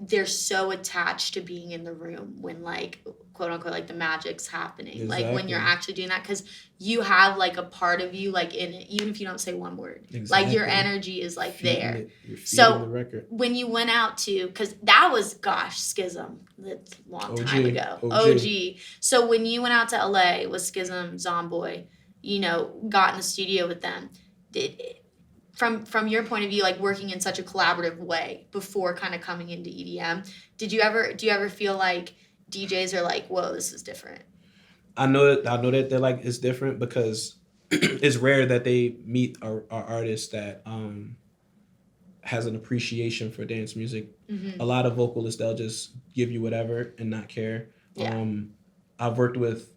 they're so attached to being in the room when like quote unquote like the magic's happening. Exactly. Like when you're actually doing that, because you have like a part of you like in it, even if you don't say one word. Exactly. Like your energy is like there. You're feeding so the record. when you went out to, because that was Schism, that's a long time ago. OG. So when you went out to LA with Schism, Zomboy, you know, got in the studio with them, from your point of view, like working in such a collaborative way before kind of coming into EDM, do you ever feel like DJs are like, whoa, this is different? I know that they're like, it's different because it's rare that they meet a artist that has an appreciation for dance music. A lot of vocalists, they'll just give you whatever and not care. Yeah. I've worked with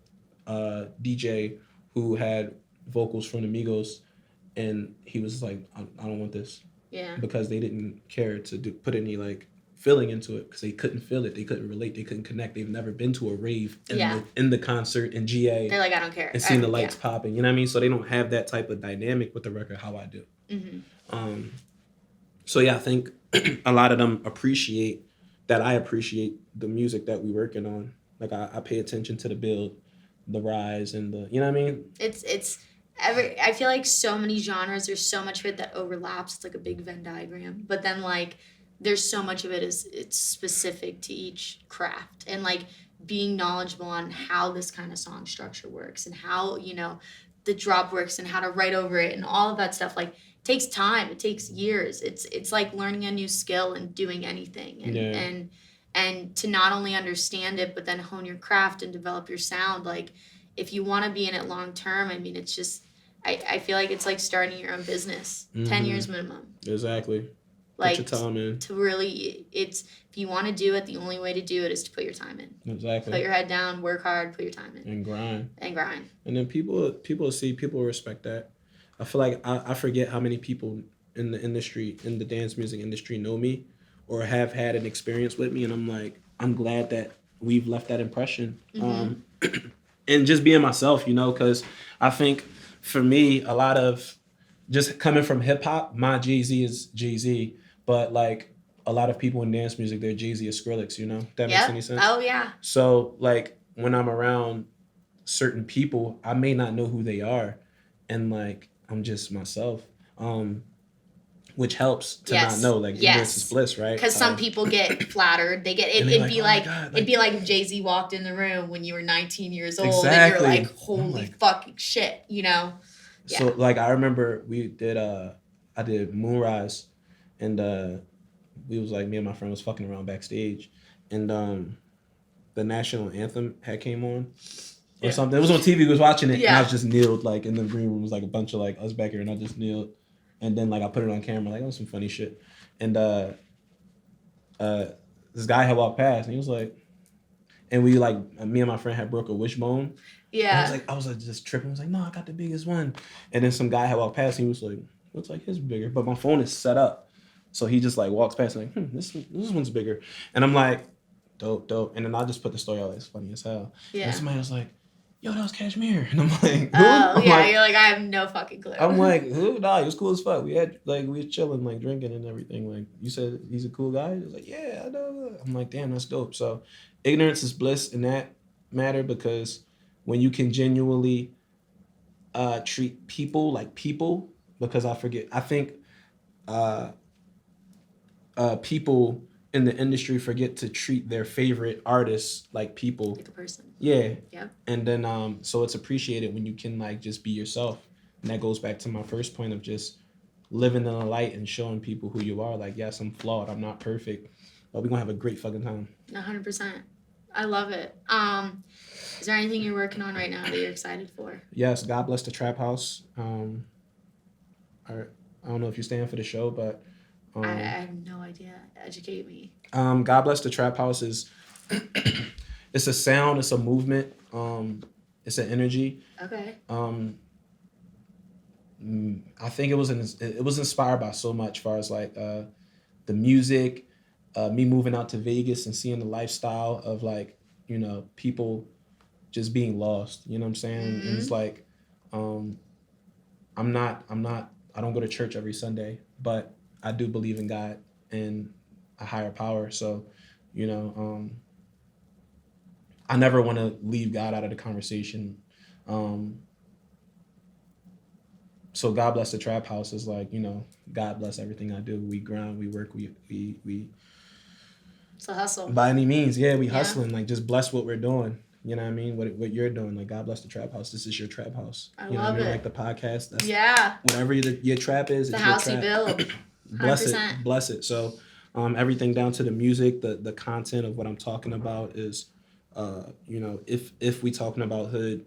a DJ who had vocals from the Migos, and he was like, I don't want this. Yeah. Because they didn't care to put any like feeling into it, because they couldn't feel it, they couldn't relate, they couldn't connect. They've never been to a rave in the concert in GA. They're like, I don't care. And seen the lights popping. You know what I mean? So they don't have that type of dynamic with the record how I do. So yeah, I think a lot of them appreciate that I appreciate the music that we're working on. Like I pay attention to the build, the rise, and the, you know what I mean? I feel like so many genres, there's so much of it that overlaps. It's like a big Venn diagram. But then like there's so much of it it's specific to each craft, and like being knowledgeable on how this kind of song structure works and how, you know, the drop works and how to write over it and all of that stuff. Like takes time, it takes years. It's like learning a new skill and doing anything, and to not only understand it but then hone your craft and develop your sound. Like if you want to be in it long term, I mean, it's just I feel like it's like starting your own business. 10 years minimum. Exactly. Like put your time in. To really, it's, if you want to do it, the only way to do it is to put your time in. Exactly. Put your head down, work hard, put your time in. And grind. And then people respect that. I feel like I forget how many people in the industry, in the dance music industry, know me or have had an experience with me, and I'm like, I'm glad that we've left that impression. And just being myself, you know, because I think for me, a lot of just coming from hip hop, my Jay-Z is Jay-Z, but like a lot of people in dance music, their Jay-Z is Skrillex, you know? If that makes any sense? Oh, yeah. So like when I'm around certain people, I may not know who they are, and like I'm just myself, which helps to not know, like ignorance is bliss, right? Because some people get flattered. They get it'd be like if Jay-Z walked in the room when you were 19 years old and you're like, holy fucking shit, you know? Yeah. So like I remember I did Moonrise, and we was like, me and my friend was fucking around backstage, and the national anthem had came on or something. It was on TV. We was watching it, and I was just kneeled like in the green room. It was like a bunch of like us back here, and I just kneeled, and then like I put it on camera, like, oh, some funny shit, and this guy had walked past, and he was like, and we like, me and my friend had broke a wishbone. Yeah. I was like just tripping. I was like, no, I got the biggest one. And then some guy had walked past, and he was like, looks like his bigger, but my phone is set up. So he just like walks past and like, this one's bigger. And I'm like, dope. And then I just put the story out, like, it's funny as hell. Yeah. And somebody was like, yo, that was Cashmere. And I'm like, who? You're like, I have no fucking clue. I'm like, who? Nah, he was cool as fuck. We was chilling, like drinking and everything. Like, you said he's a cool guy? He was like, yeah, I know. I'm like, damn, that's dope. So ignorance is bliss in that matter, because when you can genuinely treat people like people, because I think people in the industry forget to treat their favorite artists like people. Like a person. Yeah. Yep. And then so it's appreciated when you can like just be yourself. And that goes back to my first point of just living in the light and showing people who you are. Like, yes, I'm flawed, I'm not perfect, but we're gonna have a great fucking time. 100%. I love it. Is there anything you're working on right now that you're excited for? Yes, God Bless the Trap House. I don't know if you stand for the show, but I have no idea. Educate me. God Bless the Trap House is it's a sound, it's a movement, it's an energy. Okay. I think it was inspired by so much, as far as like the music, me moving out to Vegas and seeing the lifestyle of like, you know, people just being lost. You know what I'm saying? Mm-hmm. And it's like, I don't go to church every Sunday, but I do believe in God, and a higher power. So, you know, I never want to leave God out of the conversation. Um, so God bless the trap house is like, you know, God bless everything I do. We grind, we work, we It's a hustle. by any means, yeah, we hustling. Like just bless what we're doing. You know what I mean? What you're doing. Like God bless the trap house. This is your trap house. I you know love what I mean? it. Like the podcast. That's Yeah. whatever your trap is, The it's house your you trap. build. Bless 100%. it. Bless it. So everything down to the music, the content of what I'm talking about is you know, if we talking about hood,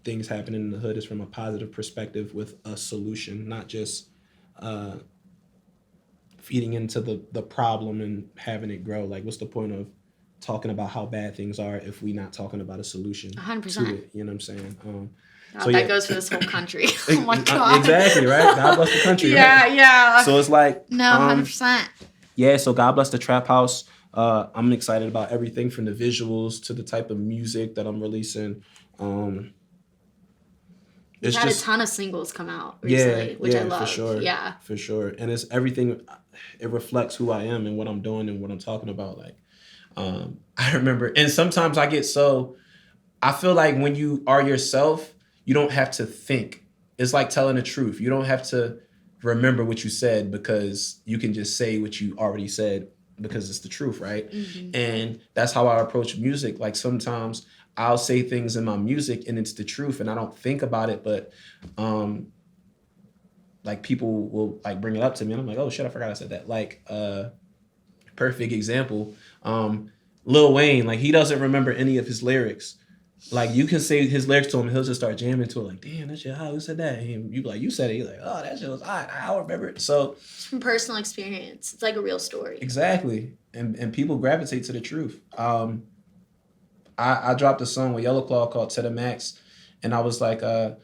things happening in the hood is from a positive perspective with a solution, not just feeding into the problem and having it grow. Like, what's the point of talking about how bad things are if we not talking about a solution 100%. to it? You know what I'm saying? So that goes for this whole country. Oh my God. Exactly, right? God bless the country. Yeah, right? yeah. So it's like No, 100%. Yeah, so God bless the trap house. I'm excited about everything from the visuals to the type of music that I'm releasing. You've had a ton of singles come out recently, which I love. For sure. Yeah. For sure. And it's everything, it reflects who I am and what I'm doing and what I'm talking about. Like, I remember, and sometimes I feel like when you are yourself, you don't have to think. It's like telling the truth. You don't have to remember what you said because you can just say what you already said because it's the truth, right? Mm-hmm. And that's how I approach music. Like sometimes I'll say things in my music and it's the truth and I don't think about it, but like people will like bring it up to me and I'm like, oh shit, I forgot I said that. Like perfect example, Lil Wayne, like he doesn't remember any of his lyrics. Like you can say his lyrics to him, he'll just start jamming to it. Like, damn, that shit, how who said that? And you like, you said it. You're like, oh, that shit was I remember it. So it's from personal experience. It's like a real story. Exactly, and people gravitate to the truth. I dropped a song with Yellow Claw called "To the Max," and I was like, what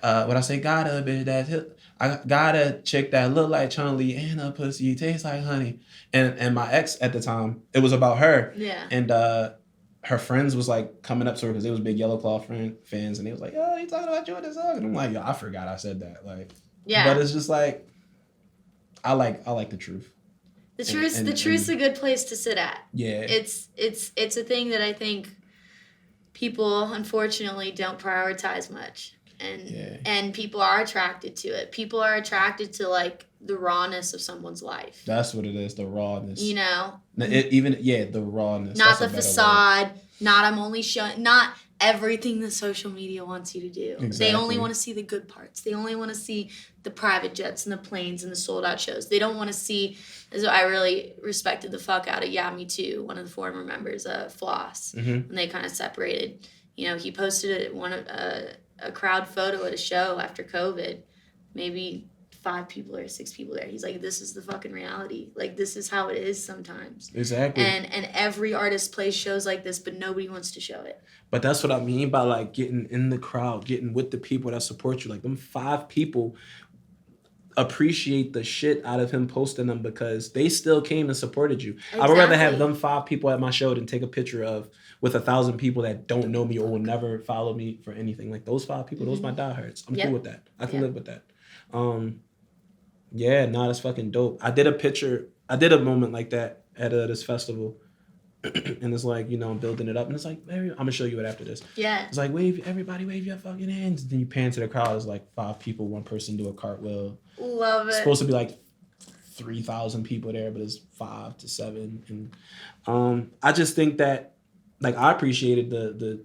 I say, got a bitch I got a chick that look like Chun-Li and a pussy tastes like honey. And my ex at the time, it was about her. Yeah. And her friends was like coming up to her because they was big Yellow Claw fans, and they was like, "Oh, you talking about you in this song?" And I'm like, "Yo, I forgot I said that." Like, yeah. But it's just like, I like the truth. The truth's a good place to sit at. Yeah. It's a thing that I think people unfortunately don't prioritize much. And people are attracted to it. People are attracted to like the rawness of someone's life. That's what it is, the rawness. You know? The rawness. Not the facade, not I'm only showing, not everything that social media wants you to do. Exactly. They only want to see the good parts. They only want to see the private jets and the planes and the sold out shows. They don't want to see, as I really respected the fuck out of Yeah, Me Too, one of the former members of Floss, when they kind of separated. You know, he posted a crowd photo at a show after COVID, maybe 5 people or 6 people there. He's like, this is the fucking reality. Like, this is how it is sometimes. Exactly. And every artist plays shows like this, but nobody wants to show it. But that's what I mean by, like, getting in the crowd, getting with the people that support you. Like, them 5 people appreciate the shit out of him posting them because they still came and supported you. Exactly. I would rather have them 5 people at my show than take a picture of with 1,000 people that don't know me or will never follow me for anything. Like, those 5 people, those my diehards. I'm cool with that. I can live with that. That's fucking dope. I did a moment like that at this festival. And it's like, you know, I'm building it up. And it's like, I'm going to show you it after this. Yeah. It's like, everybody wave your fucking hands. Then you pan to the crowd. It's like 5 people, 1 person do a cartwheel. Love it. It's supposed to be like 3,000 people there, but it's 5 to 7. And I just think that, like, I appreciated the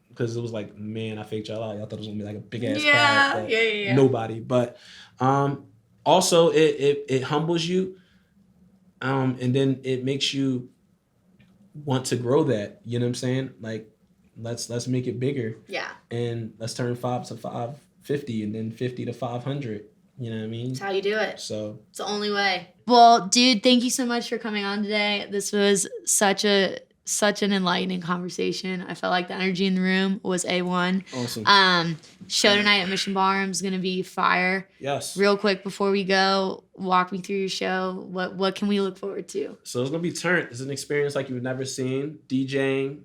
because it was like, man, I faked y'all out. Y'all thought it was going to be like a big-ass crowd. Yeah. Nobody. But also, it humbles you. And then it makes you want to grow that, you know what I'm saying? Like, let's make it bigger. Yeah. And let's turn 5 to 550 and then 50 to 500. You know what I mean? That's how you do it. So it's the only way. Well, dude, thank you so much for coming on today. This was such an enlightening conversation. I felt like the energy in the room was A1. Awesome. Show tonight at Mission Ballroom is going to be fire. Yes. Real quick before we go, walk me through your show. What can we look forward to? So it's going to be turned. It's an experience like you've never seen. DJing,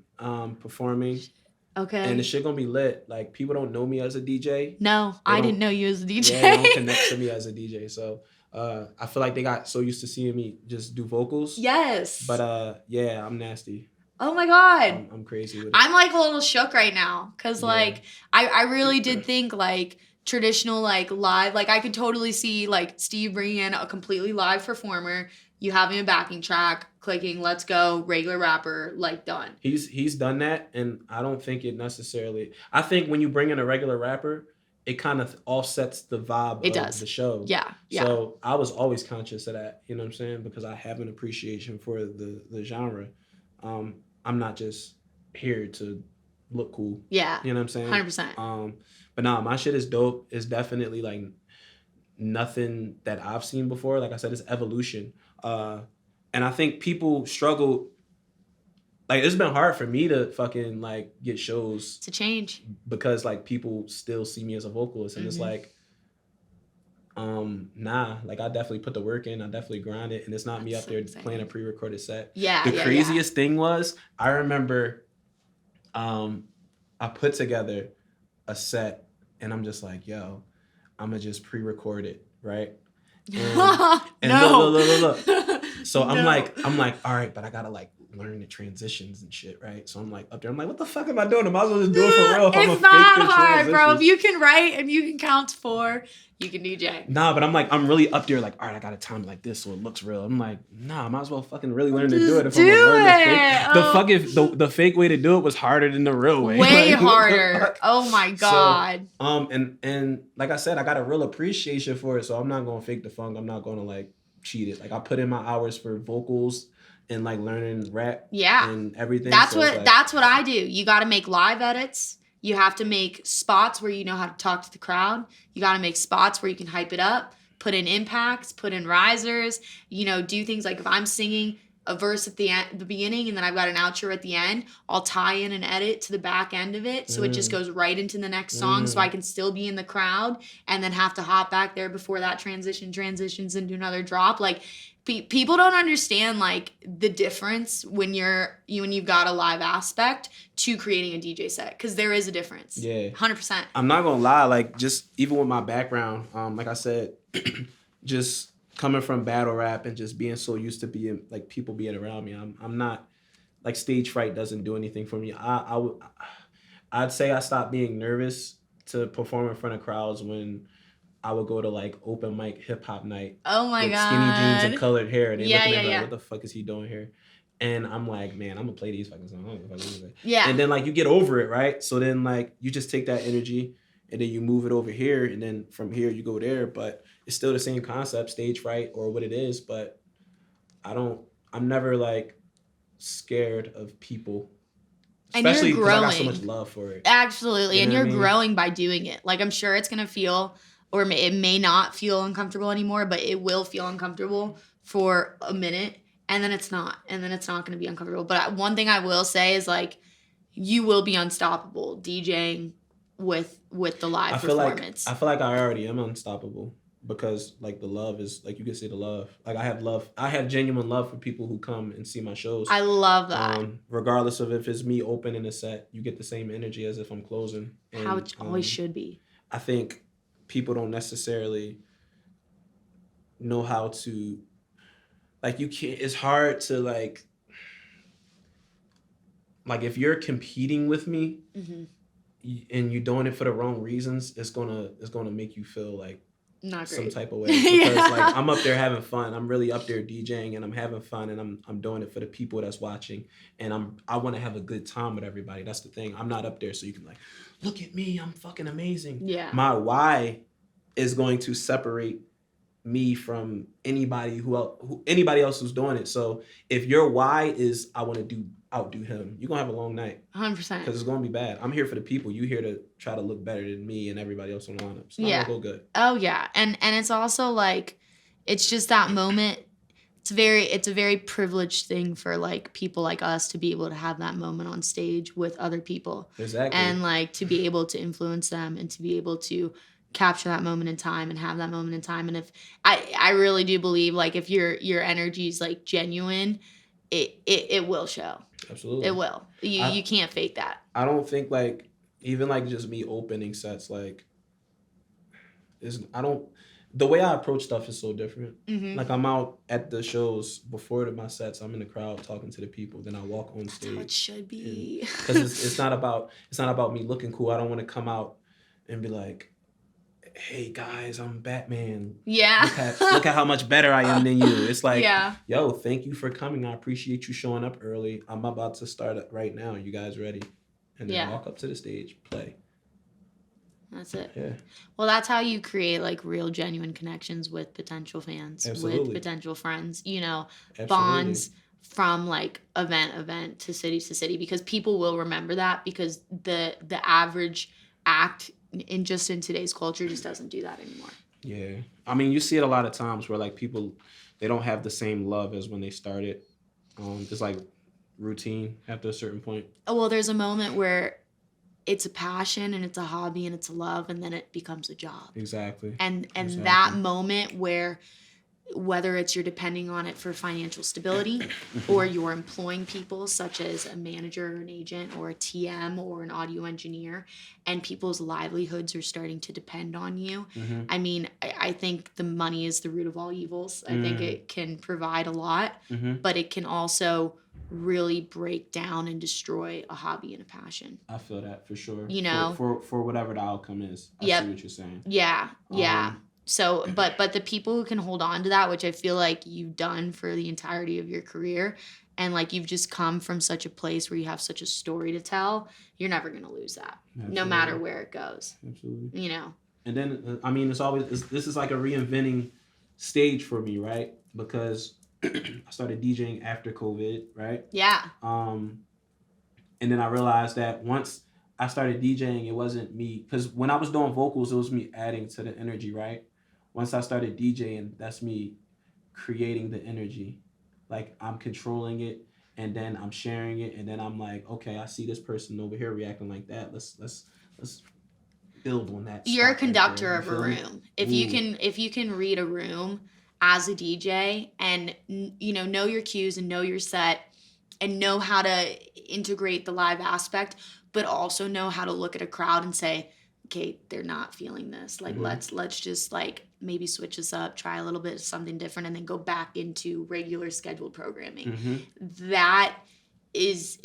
performing. Okay. And the shit going to be lit. Like, people don't know me as a DJ. No, I didn't know you as a DJ. Yeah, they don't connect to me as a DJ. So I feel like they got so used to seeing me just do vocals. Yes. But yeah, I'm nasty. Oh my God. I'm crazy with it. I'm like a little shook right now because like I really did think like traditional like live, like I could totally see like Steve bringing in a completely live performer, you having a backing track, clicking let's go, regular rapper, like done. He's done that, and I don't think it necessarily. I think when you bring in a regular rapper, it kind of offsets the vibe of the show. Yeah. So I was always conscious of that. You know what I'm saying? Because I have an appreciation for the genre. I'm not just here to look cool. Yeah. You know what I'm saying? 100%. But nah, my shit is dope. It's definitely like nothing that I've seen before. Like I said, it's evolution. And I think people struggle. Like it's been hard for me to fucking like get shows to change because like people still see me as a vocalist, and it's like, nah, like I definitely put the work in, I definitely grind it, and it's not me up there playing a pre-recorded set. Yeah. The craziest thing was I remember, I put together a set, and I'm just like, yo, I'm gonna just pre-record it, right? And no. look. So I'm like, all right, but I gotta like learn the transitions and shit, right? So I'm like up there, I'm like, what the fuck am I doing? I might as well just do it for real. It's not hard, bro. If you can write and you can count to 4, you can DJ. Nah, but I'm really up there like, all right, I gotta time it like this so it looks real. I'm like, nah, I might as well fucking really learn to do it if I'm gonna learn the fake. The fake way to do it was harder than the real way. Way like, harder. Oh my God. So, and like I said, I got a real appreciation for it, so I'm not gonna fake the funk. I'm not gonna like cheat it. Like I put in my hours for vocals and like learning rap and everything. That's what I do. You got to make live edits. You have to make spots where you know how to talk to the crowd. You got to make spots where you can hype it up, put in impacts, put in risers, you know, do things like if I'm singing a verse at the beginning and then I've got an outro at the end, I'll tie in an edit to the back end of it so it just goes right into the next song so I can still be in the crowd and then have to hop back there before that transitions into another drop. Like people don't understand like the difference when you've got a live aspect to creating a DJ set, because there is a difference. Yeah, 100%. I'm not gonna lie, like just even with my background, like I said, just coming from battle rap and just being so used to being like people being around me, I'm not like stage fright doesn't do anything for me. I'd say I stopped being nervous to perform in front of crowds when I would go to like open mic hip hop night. Oh my God. Skinny jeans and colored hair. And they looking at me like, what the fuck is he doing here? And I'm like, man, I'm gonna play these fucking songs. Yeah. And then like you get over it, right? So then like you just take that energy and then you move it over here, and then from here you go there. But it's still the same concept, stage fright or what it is. But I'm never like scared of people. Especially because I got so much love for it. Absolutely. And you're growing by doing it. Like I'm sure it's gonna feel, or it may not feel uncomfortable anymore, but it will feel uncomfortable for a minute, and then it's not. And then it's not going to be uncomfortable. But one thing I will say is, like, you will be unstoppable DJing with the live performance. I feel like I already am unstoppable because, like, the love is, like, you can see the love. Like, I have love. I have genuine love for people who come and see my shows. I love that. Regardless of if it's me opening a set, you get the same energy as if I'm closing. And, how it always should be. I think people don't necessarily know how to, like, you can't, it's hard to like if you're competing with me and you're doing it for the wrong reasons, it's gonna make you feel like not some great. type of way, because like I'm up there having fun. I'm really up there DJing and I'm having fun, and I'm doing it for the people that's watching, and I want to have a good time with everybody. That's the thing. I'm not up there so you can like, look at me, I'm fucking amazing. Yeah. My why is going to separate me from anybody else who's doing it. So if your why is I want to outdo him, you're gonna have a long night. 100%. Because it's gonna be bad. I'm here for the people. You here to try to look better than me and everybody else on the lineup. It's not gonna go good. Oh yeah, and it's also like, it's just that moment. It's a very privileged thing for like people like us to be able to have that moment on stage with other people. Exactly. And like to be able to influence them and to be able to capture that moment in time and have that moment in time. And if I really do believe, like, if your energy is like genuine, it will show. Absolutely. It will. You can't fake that. I don't think like even like just me opening sets, like the way I approach stuff is so different. Mm-hmm. Like I'm out at the shows before my sets. I'm in the crowd talking to the people. Then I walk on That's stage. how it should be. Because it's not about me looking cool. I don't want to come out and be like, hey guys, I'm Batman. Yeah. Look at how much better I am than you. It's like, yeah. yo, thank you for coming. I appreciate you showing up early. I'm about to start it right now. You guys ready? And then walk up to the stage, play. That's it. Yeah. Well, that's how you create like real, genuine connections with potential fans, with potential friends. You know, bonds from like event to city, because people will remember that, because the average act in today's culture just doesn't do that anymore. Yeah, I mean, you see it a lot of times where like people, they don't have the same love as when they started. It's like routine after a certain point. Oh, well, there's a moment where it's a passion and it's a hobby and it's a love, and then it becomes a job. Exactly. And that moment where, whether it's you're depending on it for financial stability or you're employing people such as a manager or an agent or a TM or an audio engineer, and people's livelihoods are starting to depend on you. Mm-hmm. I mean, I think the money is the root of all evils. I think it can provide a lot, but it can also really break down and destroy a hobby and a passion. I feel that for sure. You know, for whatever the outcome is. I see what you're saying. Yeah. So, but the people who can hold on to that, which I feel like you've done for the entirety of your career, and like you've just come from such a place where you have such a story to tell, you're never going to lose that. Absolutely. No matter where it goes. Absolutely. You know. And then, I mean, this is like a reinventing stage for me, right? Because I started DJing after COVID, right? Yeah. And then I realized that once I started DJing, it wasn't me, because when I was doing vocals, it was me adding to the energy, right? Once I started DJing, that's me creating the energy. Like I'm controlling it, and then I'm sharing it, and then I'm like, okay, I see this person over here reacting like that. Let's build on that. You're a conductor of a room. If you can read a room as a DJ and know your cues and know your set and know how to integrate the live aspect, but also know how to look at a crowd and say, okay, they're not feeling this. Like, let's just like maybe switch this up, try a little bit of something different, and then go back into regular scheduled programming. That is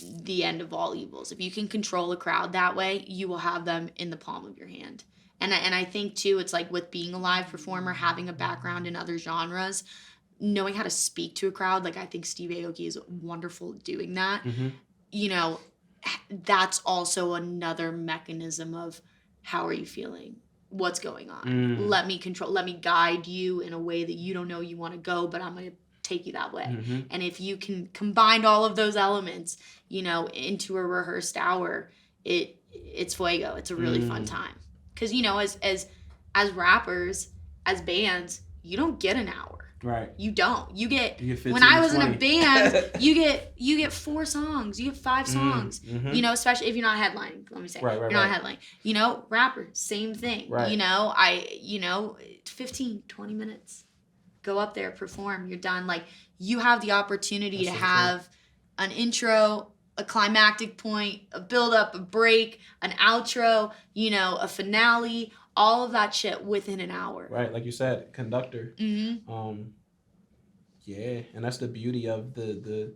the end of all evils. If you can control a crowd that way, you will have them in the palm of your hand. And I think too, it's like with being a live performer, having a background in other genres, knowing how to speak to a crowd. Like I think Steve Aoki is wonderful at doing that. You know, that's also another mechanism of how are you feeling? What's going on? Let me guide you in a way that you don't know you want to go, but I'm going to take you that way. And if you can combine all of those elements, into a rehearsed hour, it's fuego. It's a really fun time. Because, as rappers, as bands, you don't get an hour. Right. You don't. You get 15, when I was 20. in a band, you get 4 songs. You get 5 songs. Especially if you're not headlining. Let me say. Right, you're not headlining. Rapper, same thing. Right. 15, 20 minutes. Go up there, perform, you're done. Like you have the opportunity to have an intro, a climactic point, a build up, a break, an outro, a finale, all of that shit within an hour. Right, like you said, conductor. Yeah, and that's the beauty of the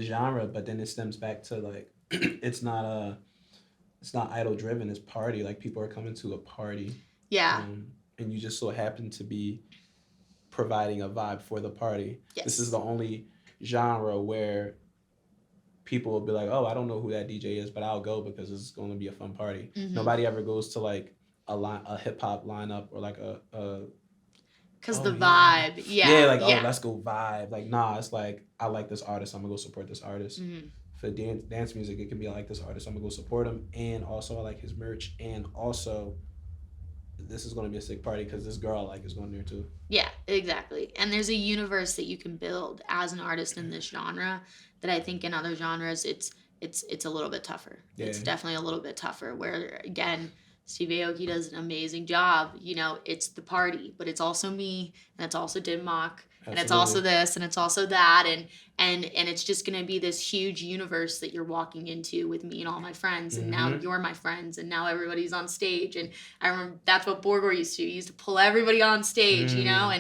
genre, but then it stems back to like it's not idol driven, it's party. Like people are coming to a party. Yeah. And you just so happen to be providing a vibe for the party. Yes. This is the only genre where people will be like, oh, I don't know who that DJ is, but I'll go because it's going to be a fun party. Nobody ever goes to like a hip hop lineup or like because the vibe. Oh, let's go vibe. Like, nah, it's like, I like this artist, I'm gonna go support this artist. For dance music, it can be like this artist, I'm gonna go support him, and also I like his merch, and also this is gonna be a sick party because this girl I like is going there too. Yeah, exactly. And there's a universe that you can build as an artist in this genre that I think in other genres it's a little bit tougher. Yeah. It's definitely a little bit tougher, where again, Steve Aoki does an amazing job. You know, it's the party, but it's also me, and it's also Denmark, and it's also this, and it's also that, and it's just gonna be this huge universe that you're walking into with me and all my friends, and now you're my friends, and now everybody's on stage. And I remember that's what Borgor used to. He used to pull everybody on stage, you know,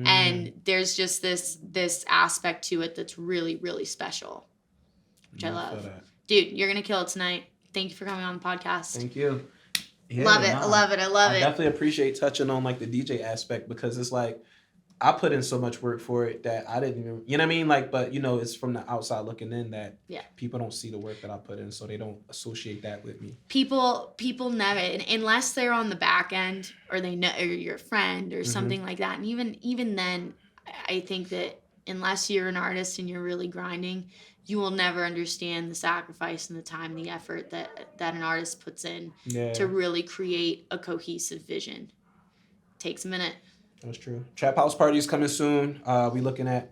and there's just this aspect to it that's really, really special, which I love. Dude, you're gonna kill it tonight. Thank you for coming on the podcast. Thank you. Yeah, love it. I love it. I definitely appreciate touching on like the DJ aspect, because it's like I put in so much work for it that I didn't even, you know what I mean? Like, but you know, it's from the outside looking in that people don't see the work that I put in, so they don't associate that with me. People never, unless they're on the back end or they know, or you're a friend or something like that. And even then, I think that unless you're an artist and you're really grinding, you will never understand the sacrifice and the time, the effort that an artist puts in to really create a cohesive vision. It takes a minute. That's true. Trap House Party is coming soon. We looking at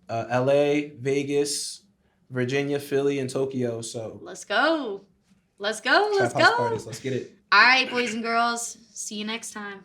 LA, Vegas, Virginia, Philly, and Tokyo. So let's go. Trap House Parties. Let's get it. All right, boys and girls. See you next time.